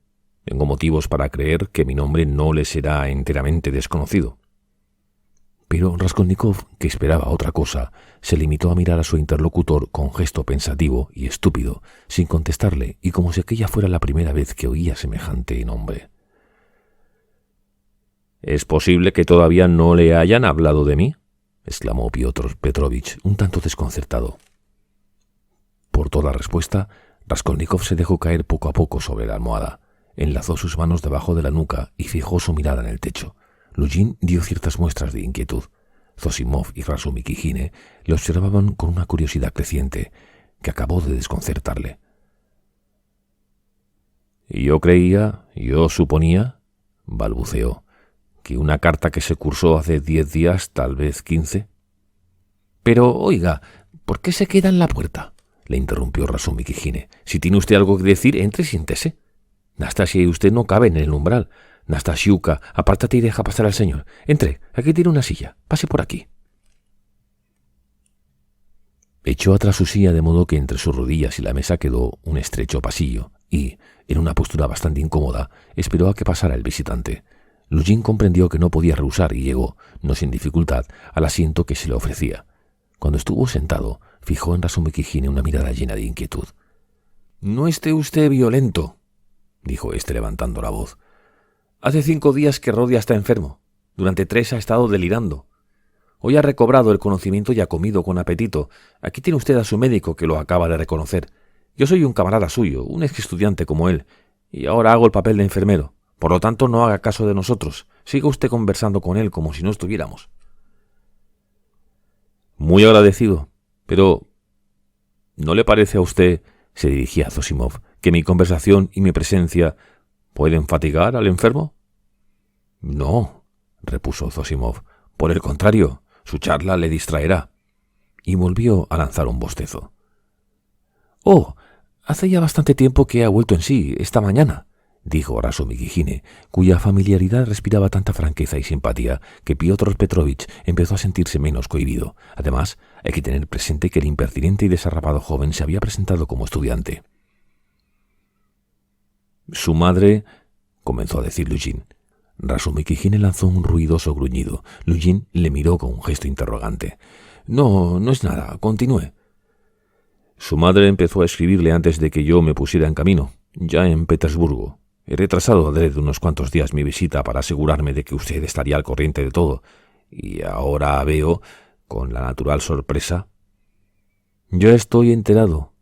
Tengo motivos para creer que mi nombre no le será enteramente desconocido». Pero Raskolnikov, que esperaba otra cosa, se limitó a mirar a su interlocutor con gesto pensativo y estúpido, sin contestarle, y como si aquella fuera la primera vez que oía semejante nombre. «¿Es posible que todavía no le hayan hablado de mí?», exclamó Piotr Petrovich, un tanto desconcertado. Por toda respuesta, Raskolnikov se dejó caer poco a poco sobre la almohada, enlazó sus manos debajo de la nuca y fijó su mirada en el techo. Luzhin dio ciertas muestras de inquietud. Zosimov y Razumikine le observaban con una curiosidad creciente que acabó de desconcertarle. Yo suponía, balbuceó, que una carta que se cursó hace 10 días, tal vez 15. Pero, oiga, ¿por qué se queda en la puerta?, le interrumpió Razumikine. Si tiene usted algo que decir, entre y siéntese. Nastasia y usted no caben en el umbral. Nastasiuka, apártate y deja pasar al señor. Entre, aquí tiene una silla. Pase por aquí. Echó atrás su silla de modo que entre sus rodillas y la mesa quedó un estrecho pasillo y, en una postura bastante incómoda, esperó a que pasara el visitante. Luzhin comprendió que no podía rehusar y llegó, no sin dificultad, al asiento que se le ofrecía. Cuando estuvo sentado, fijó en Razumikine una mirada llena de inquietud. «No esté usted violento», dijo éste levantando la voz. «Hace 5 días que Rodia está enfermo. Durante 3 ha estado delirando. Hoy ha recobrado el conocimiento y ha comido con apetito. Aquí tiene usted a su médico que lo acaba de reconocer. Yo soy un camarada suyo, un ex estudiante como él, y ahora hago el papel de enfermero. Por lo tanto, no haga caso de nosotros. Siga usted conversando con él como si no estuviéramos». «Muy agradecido, pero ¿no le parece a usted», se dirigía a Zosimov, «que mi conversación y mi presencia pueden fatigar al enfermo?» «No», repuso Zosimov. «Por el contrario, su charla le distraerá». Y volvió a lanzar un bostezo. «Oh, hace ya bastante tiempo que ha vuelto en sí, esta mañana», dijo Razumikine, cuya familiaridad respiraba tanta franqueza y simpatía que Piotr Petrovich empezó a sentirse menos cohibido. Además, hay que tener presente que el impertinente y desarrapado joven se había presentado como estudiante. «Su madre», comenzó a decir Luzhin. Razumikine lanzó un ruidoso gruñido. Luzhin le miró con un gesto interrogante. «No, no es nada. Continúe». «Su madre empezó a escribirle antes de que yo me pusiera en camino, ya en Petersburgo. He retrasado adrede unos cuantos días mi visita para asegurarme de que usted estaría al corriente de todo, y ahora veo, con la natural sorpresa». «Ya estoy enterado,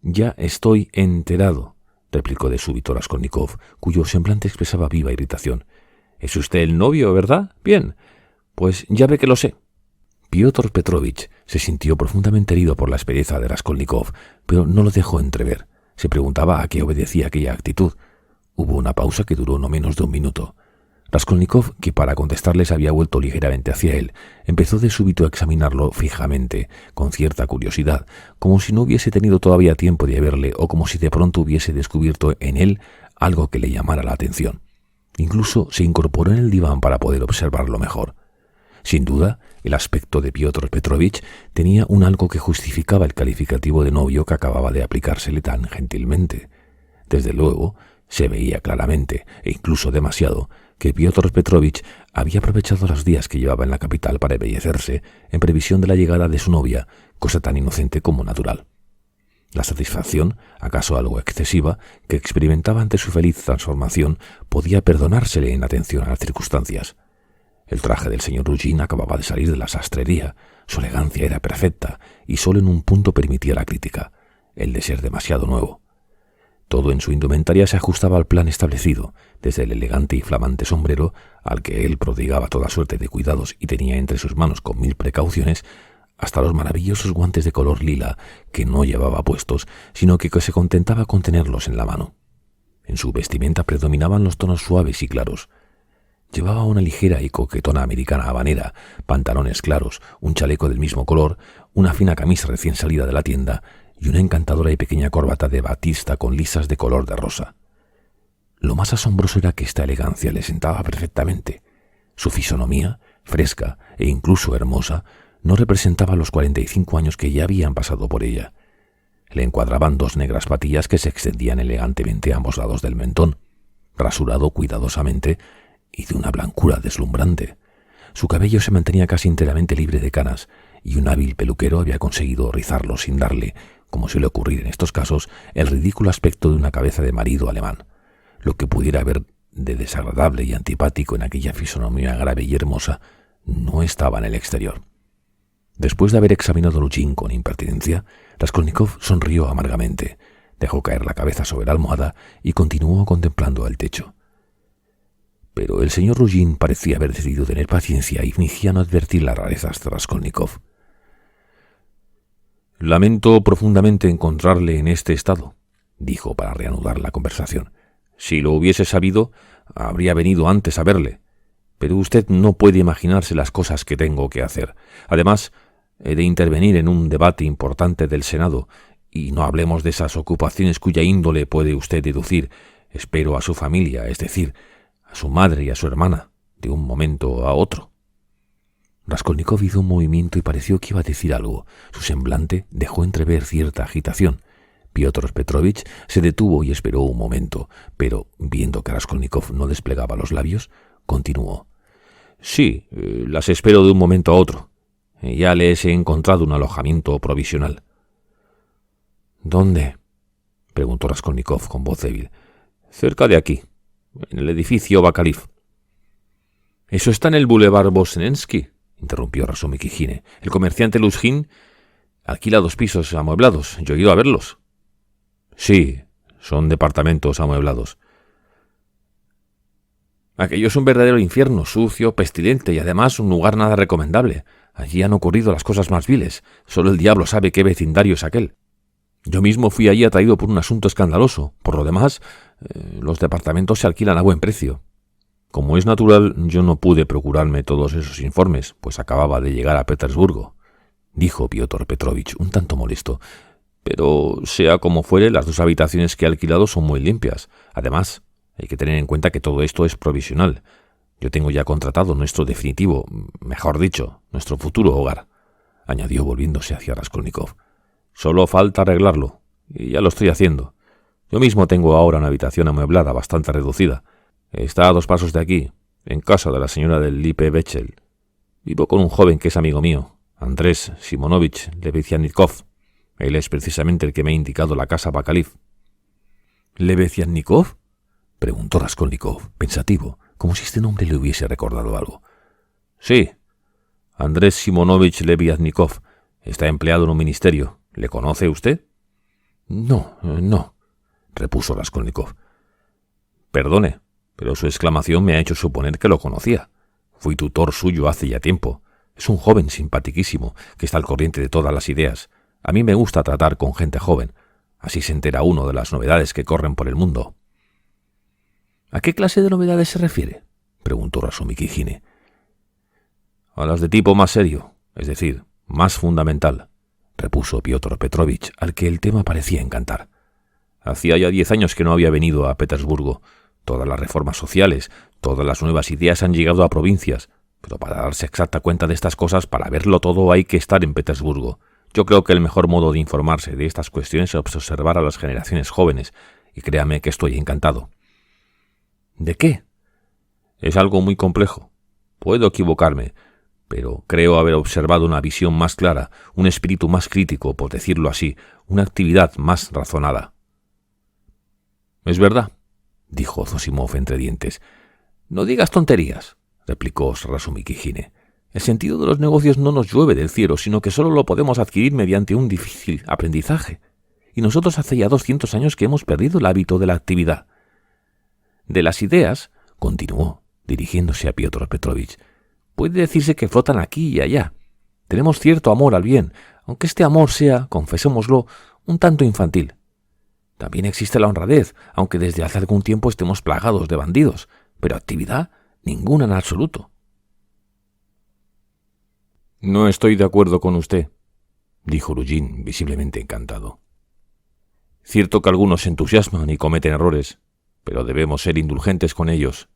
replicó de súbito Raskolnikov, cuyo semblante expresaba viva irritación. «Es usted el novio, ¿verdad? Bien, pues ya ve que lo sé». Piotr Petrovich se sintió profundamente herido por la aspereza de Raskolnikov, pero no lo dejó entrever. Se preguntaba a qué obedecía aquella actitud. Hubo una pausa que duró no menos de 1 minuto. Raskolnikov, que para contestarle se había vuelto ligeramente hacia él, empezó de súbito a examinarlo fijamente, con cierta curiosidad, como si no hubiese tenido todavía tiempo de verle o como si de pronto hubiese descubierto en él algo que le llamara la atención. Incluso se incorporó en el diván para poder observarlo mejor. Sin duda, el aspecto de Piotr Petrovich tenía un algo que justificaba el calificativo de novio que acababa de aplicársele tan gentilmente. Desde luego, se veía claramente, e incluso demasiado, que Piotr Petrovich había aprovechado los días que llevaba en la capital para embellecerse en previsión de la llegada de su novia, cosa tan inocente como natural. La satisfacción, acaso algo excesiva, que experimentaba ante su feliz transformación podía perdonársele en atención a las circunstancias. El traje del señor Luzhin acababa de salir de la sastrería, su elegancia era perfecta y solo en un punto permitía la crítica, el de ser demasiado nuevo. Todo en su indumentaria se ajustaba al plan establecido, desde el elegante y flamante sombrero, al que él prodigaba toda suerte de cuidados y tenía entre sus manos con 1000 precauciones, hasta los maravillosos guantes de color lila que no llevaba puestos, sino que se contentaba con tenerlos en la mano. En su vestimenta predominaban los tonos suaves y claros. Llevaba una ligera y coquetona americana habanera, pantalones claros, un chaleco del mismo color, una fina camisa recién salida de la tienda y una encantadora y pequeña corbata de batista con lisas de color de rosa. Lo más asombroso era que esta elegancia le sentaba perfectamente. Su fisonomía, fresca e incluso hermosa, no representaba los 45 años que ya habían pasado por ella. Le encuadraban 2 negras patillas que se extendían elegantemente a ambos lados del mentón, rasurado cuidadosamente y de una blancura deslumbrante. Su cabello se mantenía casi enteramente libre de canas, y un hábil peluquero había conseguido rizarlo sin darle, como suele ocurrir en estos casos, el ridículo aspecto de una cabeza de marido alemán. Lo que pudiera haber de desagradable y antipático en aquella fisonomía grave y hermosa no estaba en el exterior. Después de haber examinado a Luzhin con impertinencia, Raskolnikov sonrió amargamente. Dejó caer la cabeza sobre la almohada y continuó contemplando el techo. Pero el señor Rugin parecía haber decidido tener paciencia y fingía no advertir las rarezas de Raskolnikov. «Lamento profundamente encontrarle en este estado», dijo para reanudar la conversación. «Si lo hubiese sabido, habría venido antes a verle. Pero usted no puede imaginarse las cosas que tengo que hacer. Además, he de intervenir en un debate importante del Senado, y no hablemos de esas ocupaciones cuya índole puede usted deducir. Espero a su familia, es decir, a su madre y a su hermana, de un momento a otro». Raskolnikov hizo un movimiento y pareció que iba a decir algo. Su semblante dejó entrever cierta agitación. Piotr Petrovich se detuvo y esperó un momento, pero, viendo que Raskolnikov no desplegaba los labios, continuó. «Sí, las espero de un momento a otro. Ya les he encontrado un alojamiento provisional». «¿Dónde?», preguntó Raskolnikov con voz débil. «Cerca de aquí, en el edificio Bakalif». «Eso está en el Boulevard Vosnensky», interrumpió Razumikijine. «El comerciante Luzhin alquila 2 pisos amueblados. Yo he ido a verlos». «Sí, son departamentos amueblados». «Aquello es un verdadero infierno, sucio, pestilente y además un lugar nada recomendable. Allí han ocurrido las cosas más viles. Solo el diablo sabe qué vecindario es aquel. Yo mismo fui allí atraído por un asunto escandaloso. Por lo demás, los departamentos se alquilan a buen precio». Como es natural, yo no pude procurarme todos esos informes, pues acababa de llegar a Petersburgo, dijo Piotr Petrovich, un tanto molesto. Pero sea como fuere, las 2 habitaciones que he alquilado son muy limpias. Además, hay que tener en cuenta que todo esto es provisional. Yo tengo ya contratado nuestro definitivo, mejor dicho, nuestro futuro hogar, añadió volviéndose hacia Raskolnikov. Solo falta arreglarlo, y ya lo estoy haciendo. Yo mismo tengo ahora una habitación amueblada bastante reducida. Está a 2 pasos de aquí, en casa de la señora del Lipe-Bechel. Vivo con un joven que es amigo mío, Andrés Simonovich Lebeziatnikov. Él es precisamente el que me ha indicado la casa Bakalif. «¿Lebeziatnikov?», preguntó Raskolnikov, pensativo, como si este nombre le hubiese recordado algo. «Sí, Andrés Simonovich Lebeziatnikov. Está empleado en un ministerio. ¿Le conoce usted?» No, repuso Raskolnikov. «Perdone, pero su exclamación me ha hecho suponer que lo conocía. Fui tutor suyo hace ya tiempo. Es un joven simpaticísimo, que está al corriente de todas las ideas. A mí me gusta tratar con gente joven. Así se entera uno de las novedades que corren por el mundo». «¿A qué clase de novedades se refiere?», preguntó Razumikijine. «A las de tipo más serio, es decir, más fundamental», repuso Piotr Petrovich, al que el tema parecía encantar. «Hacía ya 10 años que no había venido a Petersburgo. Todas las reformas sociales, todas las nuevas ideas han llegado a provincias, pero para darse exacta cuenta de estas cosas, para verlo todo, hay que estar en Petersburgo. Yo creo que el mejor modo de informarse de estas cuestiones es observar a las generaciones jóvenes, y créame que estoy encantado». «¿De qué?». «Es algo muy complejo. Puedo equivocarme, pero creo haber observado una visión más clara, un espíritu más crítico, por decirlo así, una actividad más razonada». «Es verdad», dijo Zosimov entre dientes. «No digas tonterías», replicó Razumikijine. «El sentido de los negocios no nos llueve del cielo, sino que solo lo podemos adquirir mediante un difícil aprendizaje. Y nosotros hace ya 200 años que hemos perdido el hábito de la actividad. De las ideas», continuó, dirigiéndose a Piotr Petrovich, «puede decirse que flotan aquí y allá. Tenemos cierto amor al bien, aunque este amor sea, confesémoslo, un tanto infantil. También existe la honradez, aunque desde hace algún tiempo estemos plagados de bandidos, pero actividad ninguna en absoluto». «No estoy de acuerdo con usted», dijo Luzhin, visiblemente encantado. «Cierto que algunos se entusiasman y cometen errores, pero debemos ser indulgentes con ellos.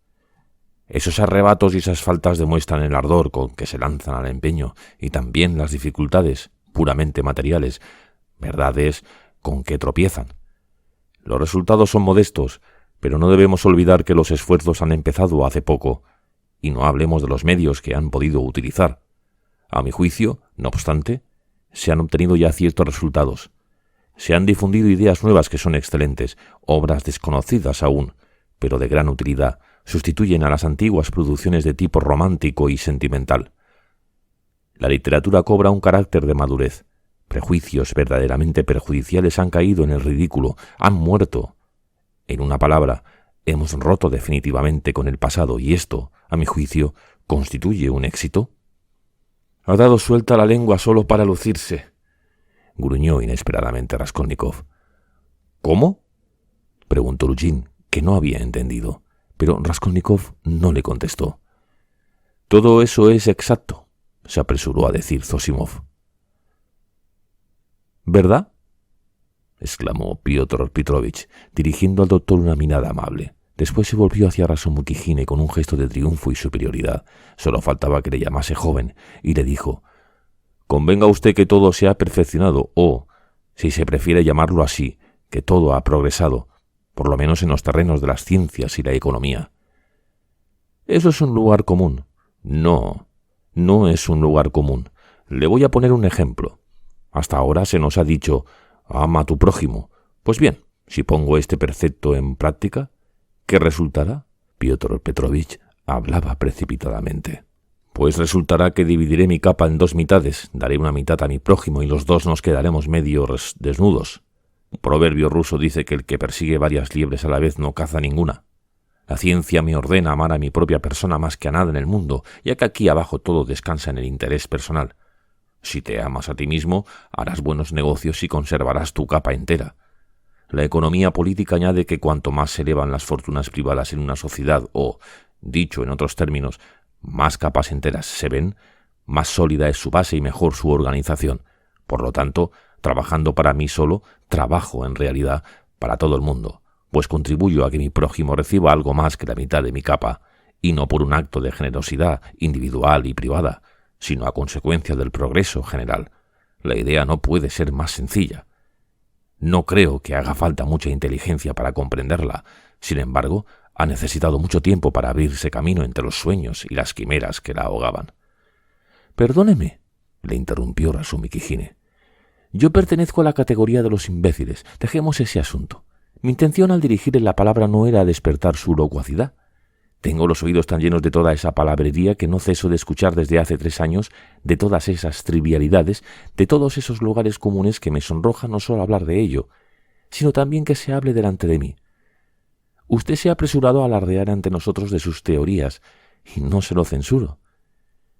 Esos arrebatos y esas faltas demuestran el ardor con que se lanzan al empeño y también las dificultades, puramente materiales, verdades con que tropiezan. Los resultados son modestos, pero no debemos olvidar que los esfuerzos han empezado hace poco, y no hablemos de los medios que han podido utilizar. A mi juicio, no obstante, se han obtenido ya ciertos resultados. Se han difundido ideas nuevas que son excelentes, obras desconocidas aún, pero de gran utilidad, sustituyen a las antiguas producciones de tipo romántico y sentimental. La literatura cobra un carácter de madurez, Prejuicios verdaderamente perjudiciales han caído en el ridículo, han muerto. En una palabra, hemos roto definitivamente con el pasado y esto, a mi juicio, constituye un éxito. Ha dado suelta la lengua solo para lucirse, gruñó inesperadamente Raskolnikov. ¿Cómo?, preguntó Luzhin, que no había entendido, pero Raskolnikov no le contestó. Todo eso es exacto, se apresuró a decir Zosimov. ¿Verdad?, exclamó Piotr Petrovich, dirigiendo al doctor una mirada amable. Después se volvió hacia Razumikine con un gesto de triunfo y superioridad. Solo faltaba que le llamase joven, y le dijo: «Convenga usted que todo se ha perfeccionado, o, si se prefiere llamarlo así, que todo ha progresado, por lo menos en los terrenos de las ciencias y la economía». «Eso es un lugar común». «No, no es un lugar común. Le voy a poner un ejemplo. Hasta ahora se nos ha dicho: ama a tu prójimo. Pues bien, si pongo este precepto en práctica, ¿qué resultará?». Piotr Petrovich hablaba precipitadamente. «Pues resultará que dividiré mi capa en 2 mitades, daré una mitad a mi prójimo y los dos nos quedaremos medio desnudos. Un proverbio ruso dice que el que persigue varias liebres a la vez no caza ninguna. La ciencia me ordena amar a mi propia persona más que a nada en el mundo, ya que aquí abajo todo descansa en el interés personal. Si te amas a ti mismo, harás buenos negocios y conservarás tu capa entera. La economía política añade que cuanto más se elevan las fortunas privadas en una sociedad, o, dicho en otros términos, más capas enteras se ven, más sólida es su base y mejor su organización. Por lo tanto, trabajando para mí solo, trabajo en realidad para todo el mundo, pues contribuyo a que mi prójimo reciba algo más que la mitad de mi capa, y no por un acto de generosidad individual y privada, sino a consecuencia del progreso general. La idea no puede ser más sencilla. No creo que haga falta mucha inteligencia para comprenderla. Sin embargo, ha necesitado mucho tiempo para abrirse camino entre los sueños y las quimeras que la ahogaban. «Perdóneme», le interrumpió Razumikine. «Yo pertenezco a la categoría de los imbéciles. Dejemos ese asunto. Mi intención al dirigirle la palabra no era despertar su locuacidad. Tengo los oídos tan llenos de toda esa palabrería que no ceso de escuchar desde hace 3 años, de todas esas trivialidades, de todos esos lugares comunes que me sonroja no solo hablar de ello, sino también que se hable delante de mí. Usted se ha apresurado a alardear ante nosotros de sus teorías, y no se lo censuro.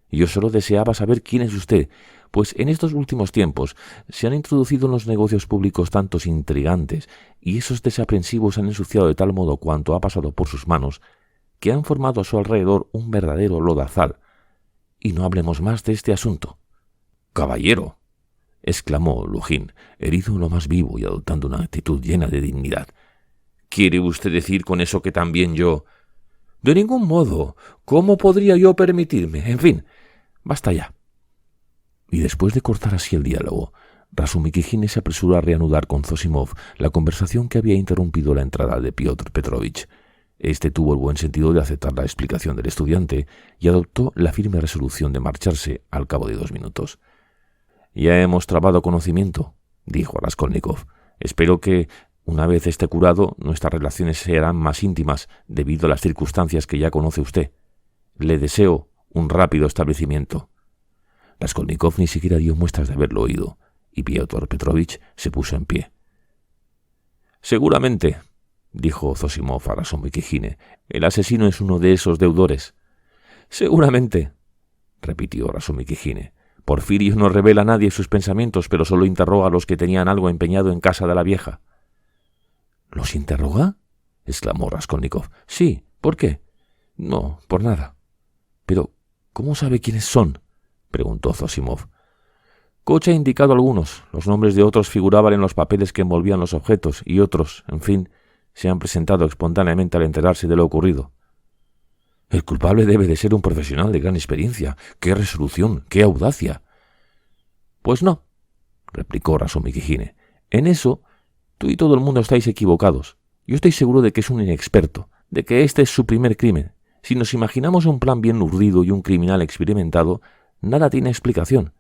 Yo solo deseaba saber quién es usted, pues en estos últimos tiempos se han introducido en los negocios públicos tantos intrigantes, y esos desaprensivos han ensuciado de tal modo cuanto ha pasado por sus manos, que han formado a su alrededor un verdadero lodazal. Y no hablemos más de este asunto». «Caballero», exclamó Luzhin, herido en lo más vivo y adoptando una actitud llena de dignidad. «¿Quiere usted decir con eso que también yo...?» «De ningún modo. ¿Cómo podría yo permitirme? En fin, basta ya». Y después de cortar así el diálogo, Razumikine se apresuró a reanudar con Zosimov la conversación que había interrumpido la entrada de Piotr Petrovich. Este tuvo el buen sentido de aceptar la explicación del estudiante y adoptó la firme resolución de marcharse al cabo de 2 minutos. «Ya hemos trabado conocimiento», dijo a Raskolnikov. «Espero que, una vez esté curado, nuestras relaciones serán más íntimas debido a las circunstancias que ya conoce usted. Le deseo un rápido establecimiento». Raskolnikov ni siquiera dio muestras de haberlo oído, y Piotr Petrovich se puso en pie. «Seguramente», dijo Zosimov a Razumikine, «el asesino es uno de esos deudores». «Seguramente», repitió Razumikine. «Porfirio no revela a nadie sus pensamientos, pero solo interroga a los que tenían algo empeñado en casa de la vieja». «¿Los interroga?», exclamó Raskolnikov. «Sí. ¿Por qué?». «No, por nada». «Pero, ¿cómo sabe quiénes son?», preguntó Zosimov. «Koch ha indicado algunos. Los nombres de otros figuraban en los papeles que envolvían los objetos, y otros, en fin, se han presentado espontáneamente al enterarse de lo ocurrido». «El culpable debe de ser un profesional de gran experiencia. ¡Qué resolución! ¡Qué audacia!». «Pues no», replicó Razumikine. «En eso, tú y todo el mundo estáis equivocados. Yo estoy seguro de que es un inexperto, de que este es su primer crimen. Si nos imaginamos un plan bien urdido y un criminal experimentado, nada tiene explicación.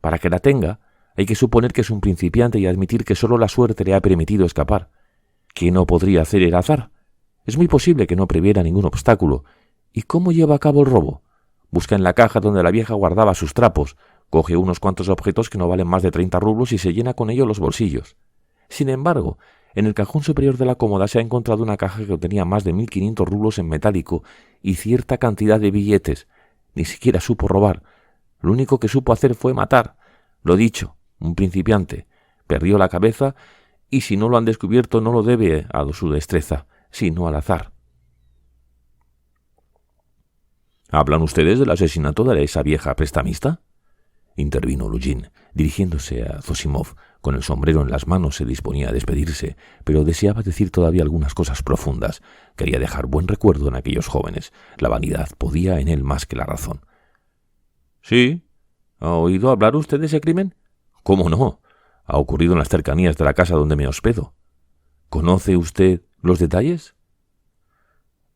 Para que la tenga, hay que suponer que es un principiante y admitir que solo la suerte le ha permitido escapar. ¿Qué no podría hacer el azar? Es muy posible que no previera ningún obstáculo. ¿Y cómo lleva a cabo el robo? Busca en la caja donde la vieja guardaba sus trapos, Coge unos cuantos objetos que no valen más de 30 rublos y se llena con ello los bolsillos. Sin embargo, en el cajón superior de la cómoda se ha encontrado una caja que contenía más de 1.500 rublos en metálico y cierta cantidad de billetes. Ni siquiera supo robar. Lo único que supo hacer fue matar. Lo dicho, un principiante. Perdió la cabeza y si no lo han descubierto no lo debe a su destreza, sino al azar. ¿Hablan ustedes del asesinato de esa vieja prestamista?, intervino Luzhin, dirigiéndose a Zosimov. Con el sombrero en las manos se disponía a despedirse, pero deseaba decir todavía algunas cosas profundas. Quería dejar buen recuerdo en aquellos jóvenes. La vanidad podía en él más que la razón. —¿Sí? ¿Ha oído hablar usted de ese crimen? —¿Cómo no? Ha ocurrido en las cercanías de la casa donde me hospedo. ¿Conoce usted los detalles?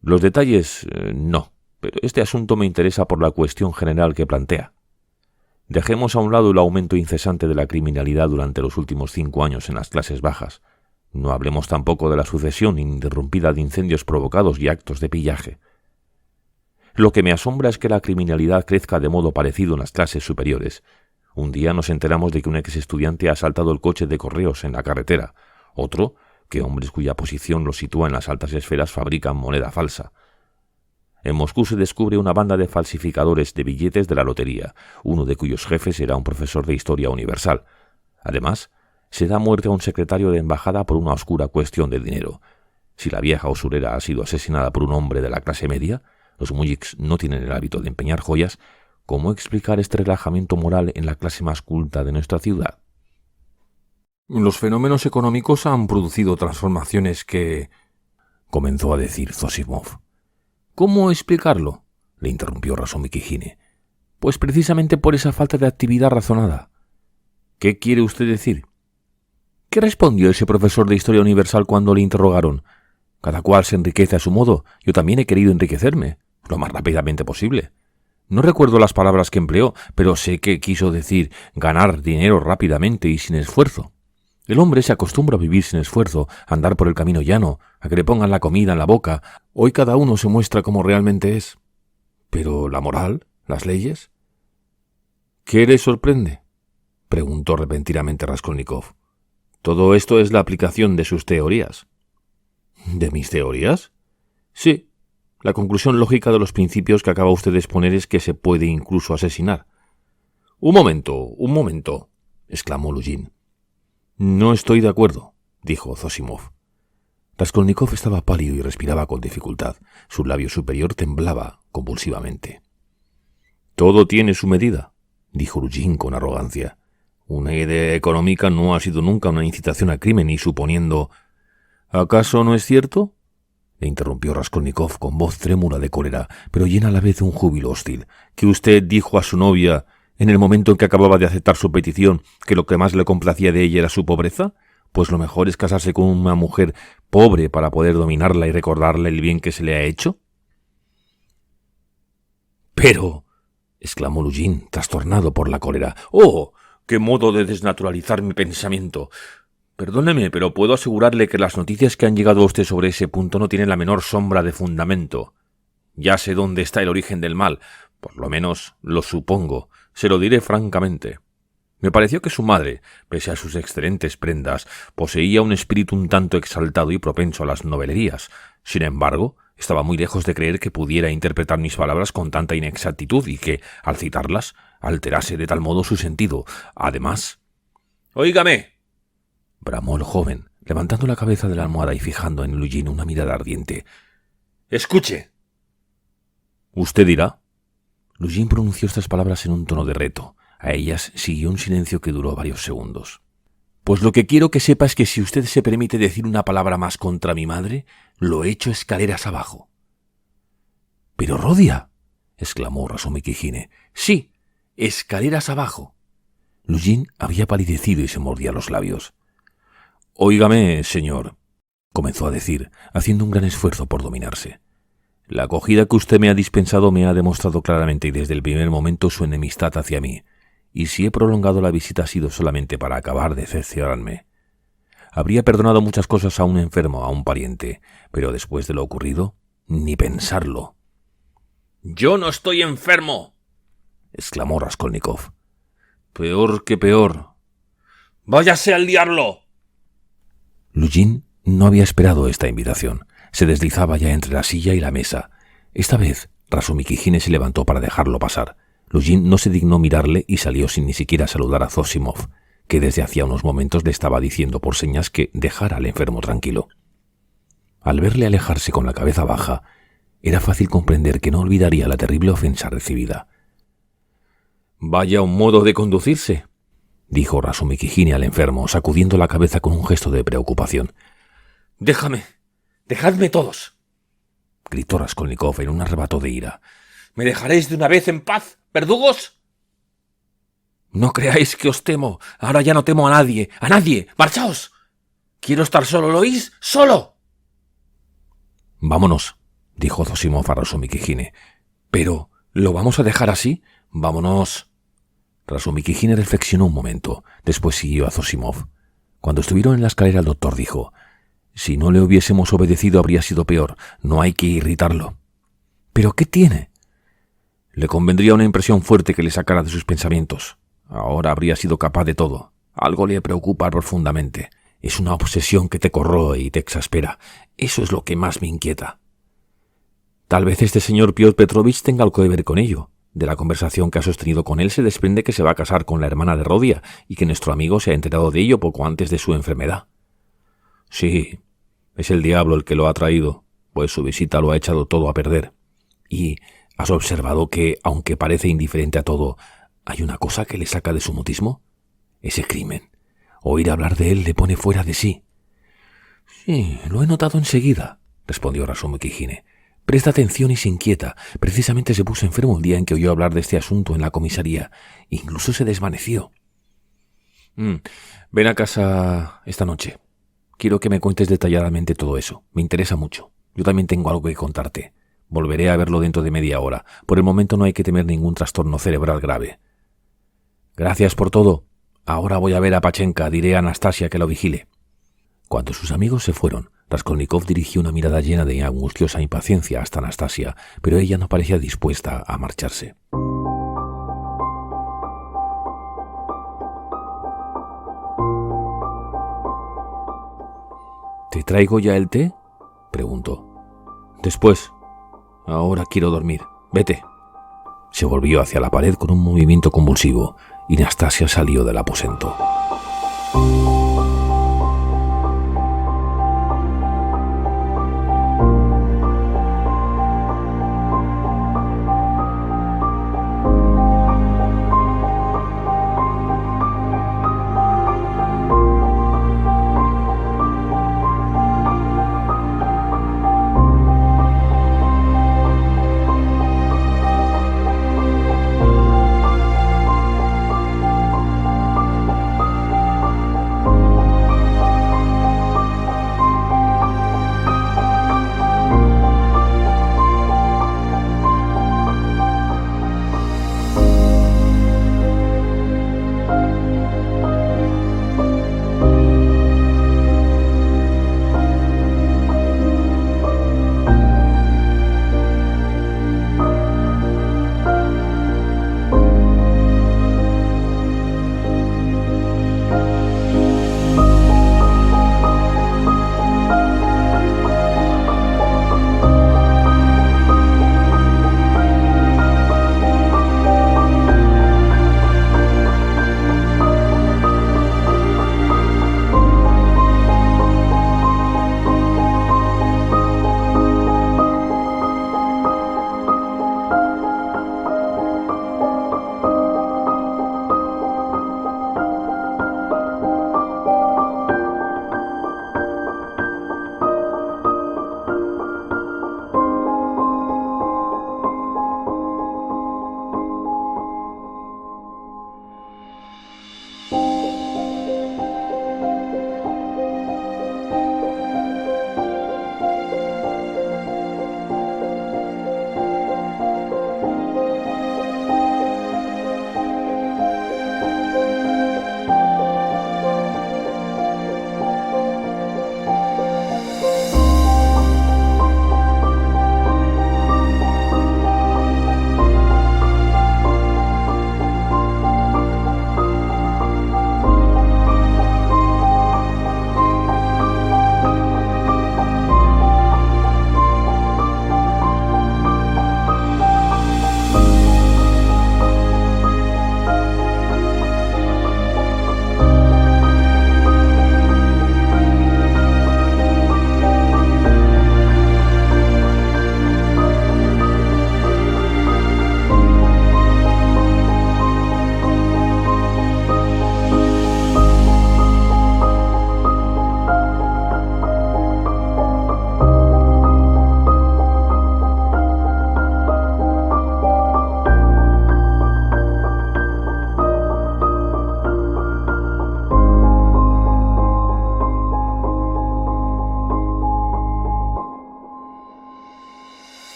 Los detalles, no, pero este asunto me interesa por la cuestión general que plantea. Dejemos a un lado el aumento incesante de la criminalidad durante los últimos 5 años en las clases bajas. No hablemos tampoco de la sucesión ininterrumpida de incendios provocados y actos de pillaje. Lo que me asombra es que la criminalidad crezca de modo parecido en las clases superiores. Un día nos enteramos de que un ex estudiante ha asaltado el coche de correos en la carretera. Otro, que hombres cuya posición los sitúa en las altas esferas fabrican moneda falsa. En Moscú se descubre una banda de falsificadores de billetes de la lotería, uno de cuyos jefes era un profesor de historia universal. Además, se da muerte a un secretario de embajada por una oscura cuestión de dinero. Si la vieja usurera ha sido asesinada por un hombre de la clase media, los mujiks no tienen el hábito de empeñar joyas. ¿Cómo explicar este relajamiento moral en la clase más culta de nuestra ciudad? Los fenómenos económicos han producido transformaciones que... comenzó a decir Zosimov. ¿Cómo explicarlo?, le interrumpió Razumikhine. Pues precisamente por esa falta de actividad razonada. ¿Qué quiere usted decir? ¿Qué respondió ese profesor de Historia Universal cuando le interrogaron? Cada cual se enriquece a su modo. Yo también he querido enriquecerme, lo más rápidamente posible. No recuerdo las palabras que empleó, pero sé que quiso decir ganar dinero rápidamente y sin esfuerzo. El hombre se acostumbra a vivir sin esfuerzo, a andar por el camino llano, a que le pongan la comida en la boca. Hoy cada uno se muestra como realmente es. ¿Pero la moral? ¿Las leyes? ¿Qué le sorprende?, preguntó repentinamente Raskolnikov. Todo esto es la aplicación de sus teorías. ¿De mis teorías? Sí. La conclusión lógica de los principios que acaba usted de exponer es que se puede incluso asesinar. Un momento, exclamó Luzhin. No estoy de acuerdo, dijo Zosimov. Raskolnikov estaba pálido y respiraba con dificultad. Su labio superior temblaba convulsivamente. Todo tiene su medida, dijo Luzhin con arrogancia. Una idea económica no ha sido nunca una incitación al crimen y suponiendo... ¿Acaso no es cierto?, le interrumpió Raskolnikov con voz trémula de cólera, pero llena a la vez de un júbilo hostil. ¿Que usted dijo a su novia, en el momento en que acababa de aceptar su petición, que lo que más le complacía de ella era su pobreza? Pues lo mejor es casarse con una mujer pobre para poder dominarla y recordarle el bien que se le ha hecho. —Pero —exclamó Luzhin, trastornado por la cólera—, ¡oh! ¡Qué modo de desnaturalizar mi pensamiento! Perdóneme, pero puedo asegurarle que las noticias que han llegado a usted sobre ese punto no tienen la menor sombra de fundamento. Ya sé dónde está el origen del mal, por lo menos lo supongo, se lo diré francamente. Me pareció que su madre, pese a sus excelentes prendas, poseía un espíritu un tanto exaltado y propenso a las novelerías. Sin embargo, estaba muy lejos de creer que pudiera interpretar mis palabras con tanta inexactitud y que, al citarlas, alterase de tal modo su sentido. Además... —¡Óigame! —bramó el joven, levantando la cabeza de la almohada y fijando en Luzhin una mirada ardiente. —¡Escuche! —¿Usted dirá? Luzhin pronunció estas palabras en un tono de reto. A ellas siguió un silencio que duró varios segundos. Pues lo que quiero que sepa es que si usted se permite decir una palabra más contra mi madre, lo echo escaleras abajo. —¡Pero Rodia! —exclamó Razumikhine. —Sí, escaleras abajo. Luzhin había palidecido y se mordía los labios. —Óigame, señor —comenzó a decir, haciendo un gran esfuerzo por dominarse—, la acogida que usted me ha dispensado me ha demostrado claramente y desde el primer momento su enemistad hacia mí, y si he prolongado la visita ha sido solamente para acabar de cerciorarme. Habría perdonado muchas cosas a un enfermo, a un pariente, pero después de lo ocurrido, ni pensarlo. —¡Yo no estoy enfermo! —exclamó Raskolnikov. Peor que peor. ¡Váyase al diablo! Lujin no había esperado esta invitación. Se deslizaba ya entre la silla y la mesa. Esta vez, Razumiki Hine se levantó para dejarlo pasar. Lujin no se dignó mirarle y salió sin ni siquiera saludar a Zosimov, que desde hacía unos momentos le estaba diciendo por señas que dejara al enfermo tranquilo. Al verle alejarse con la cabeza baja, era fácil comprender que no olvidaría la terrible ofensa recibida. «Vaya un modo de conducirse», dijo Razumiki Hine al enfermo, sacudiendo la cabeza con un gesto de preocupación. «Déjame, dejadme todos», gritó Raskolnikov en un arrebato de ira. «¿Me dejaréis de una vez en paz, verdugos?» «No creáis que os temo. Ahora ya no temo a nadie. ¡A nadie! ¡Marchaos! Quiero estar solo, ¿lo oís? ¡Solo!» «Vámonos», dijo Zosimov a Razumiki Hine. «¿Pero lo vamos a dejar así? Vámonos». Razumiki Hine reflexionó un momento. Después siguió a Zosimov. Cuando estuvieron en la escalera, el doctor dijo: «Si no le hubiésemos obedecido habría sido peor. No hay que irritarlo». «¿Pero qué tiene?» «Le convendría una impresión fuerte que le sacara de sus pensamientos. Ahora habría sido capaz de todo. Algo le preocupa profundamente. Es una obsesión que te corroe y te exaspera. Eso es lo que más me inquieta». «Tal vez este señor Piotr Petrovich tenga algo que ver con ello. De la conversación que ha sostenido con él se desprende que se va a casar con la hermana de Rodia y que nuestro amigo se ha enterado de ello poco antes de su enfermedad». «Sí, es el diablo el que lo ha traído, pues su visita lo ha echado todo a perder. Y ¿has observado que, aunque parece indiferente a todo, hay una cosa que le saca de su mutismo? Ese crimen. Oír hablar de él le pone fuera de sí». «Sí, lo he notado enseguida», respondió Razumiki Hine. «Presta atención y se inquieta. Precisamente se puso enfermo el día en que oyó hablar de este asunto en la comisaría. Incluso se desvaneció». Ven a casa esta noche. Quiero que me cuentes detalladamente todo eso. Me interesa mucho. Yo también tengo algo que contarte. Volveré a verlo dentro de media hora. Por el momento no hay que temer ningún trastorno cerebral grave». «Gracias por todo. Ahora voy a ver a Pachenka. Diré a Anastasia que lo vigile». Cuando sus amigos se fueron, Raskolnikov dirigió una mirada llena de angustiosa impaciencia hasta Anastasia, pero ella no parecía dispuesta a marcharse. «¿Te traigo ya el té?», preguntó. «Después. Ahora quiero dormir. Vete». Se volvió hacia la pared con un movimiento convulsivo y Anastasia salió del aposento.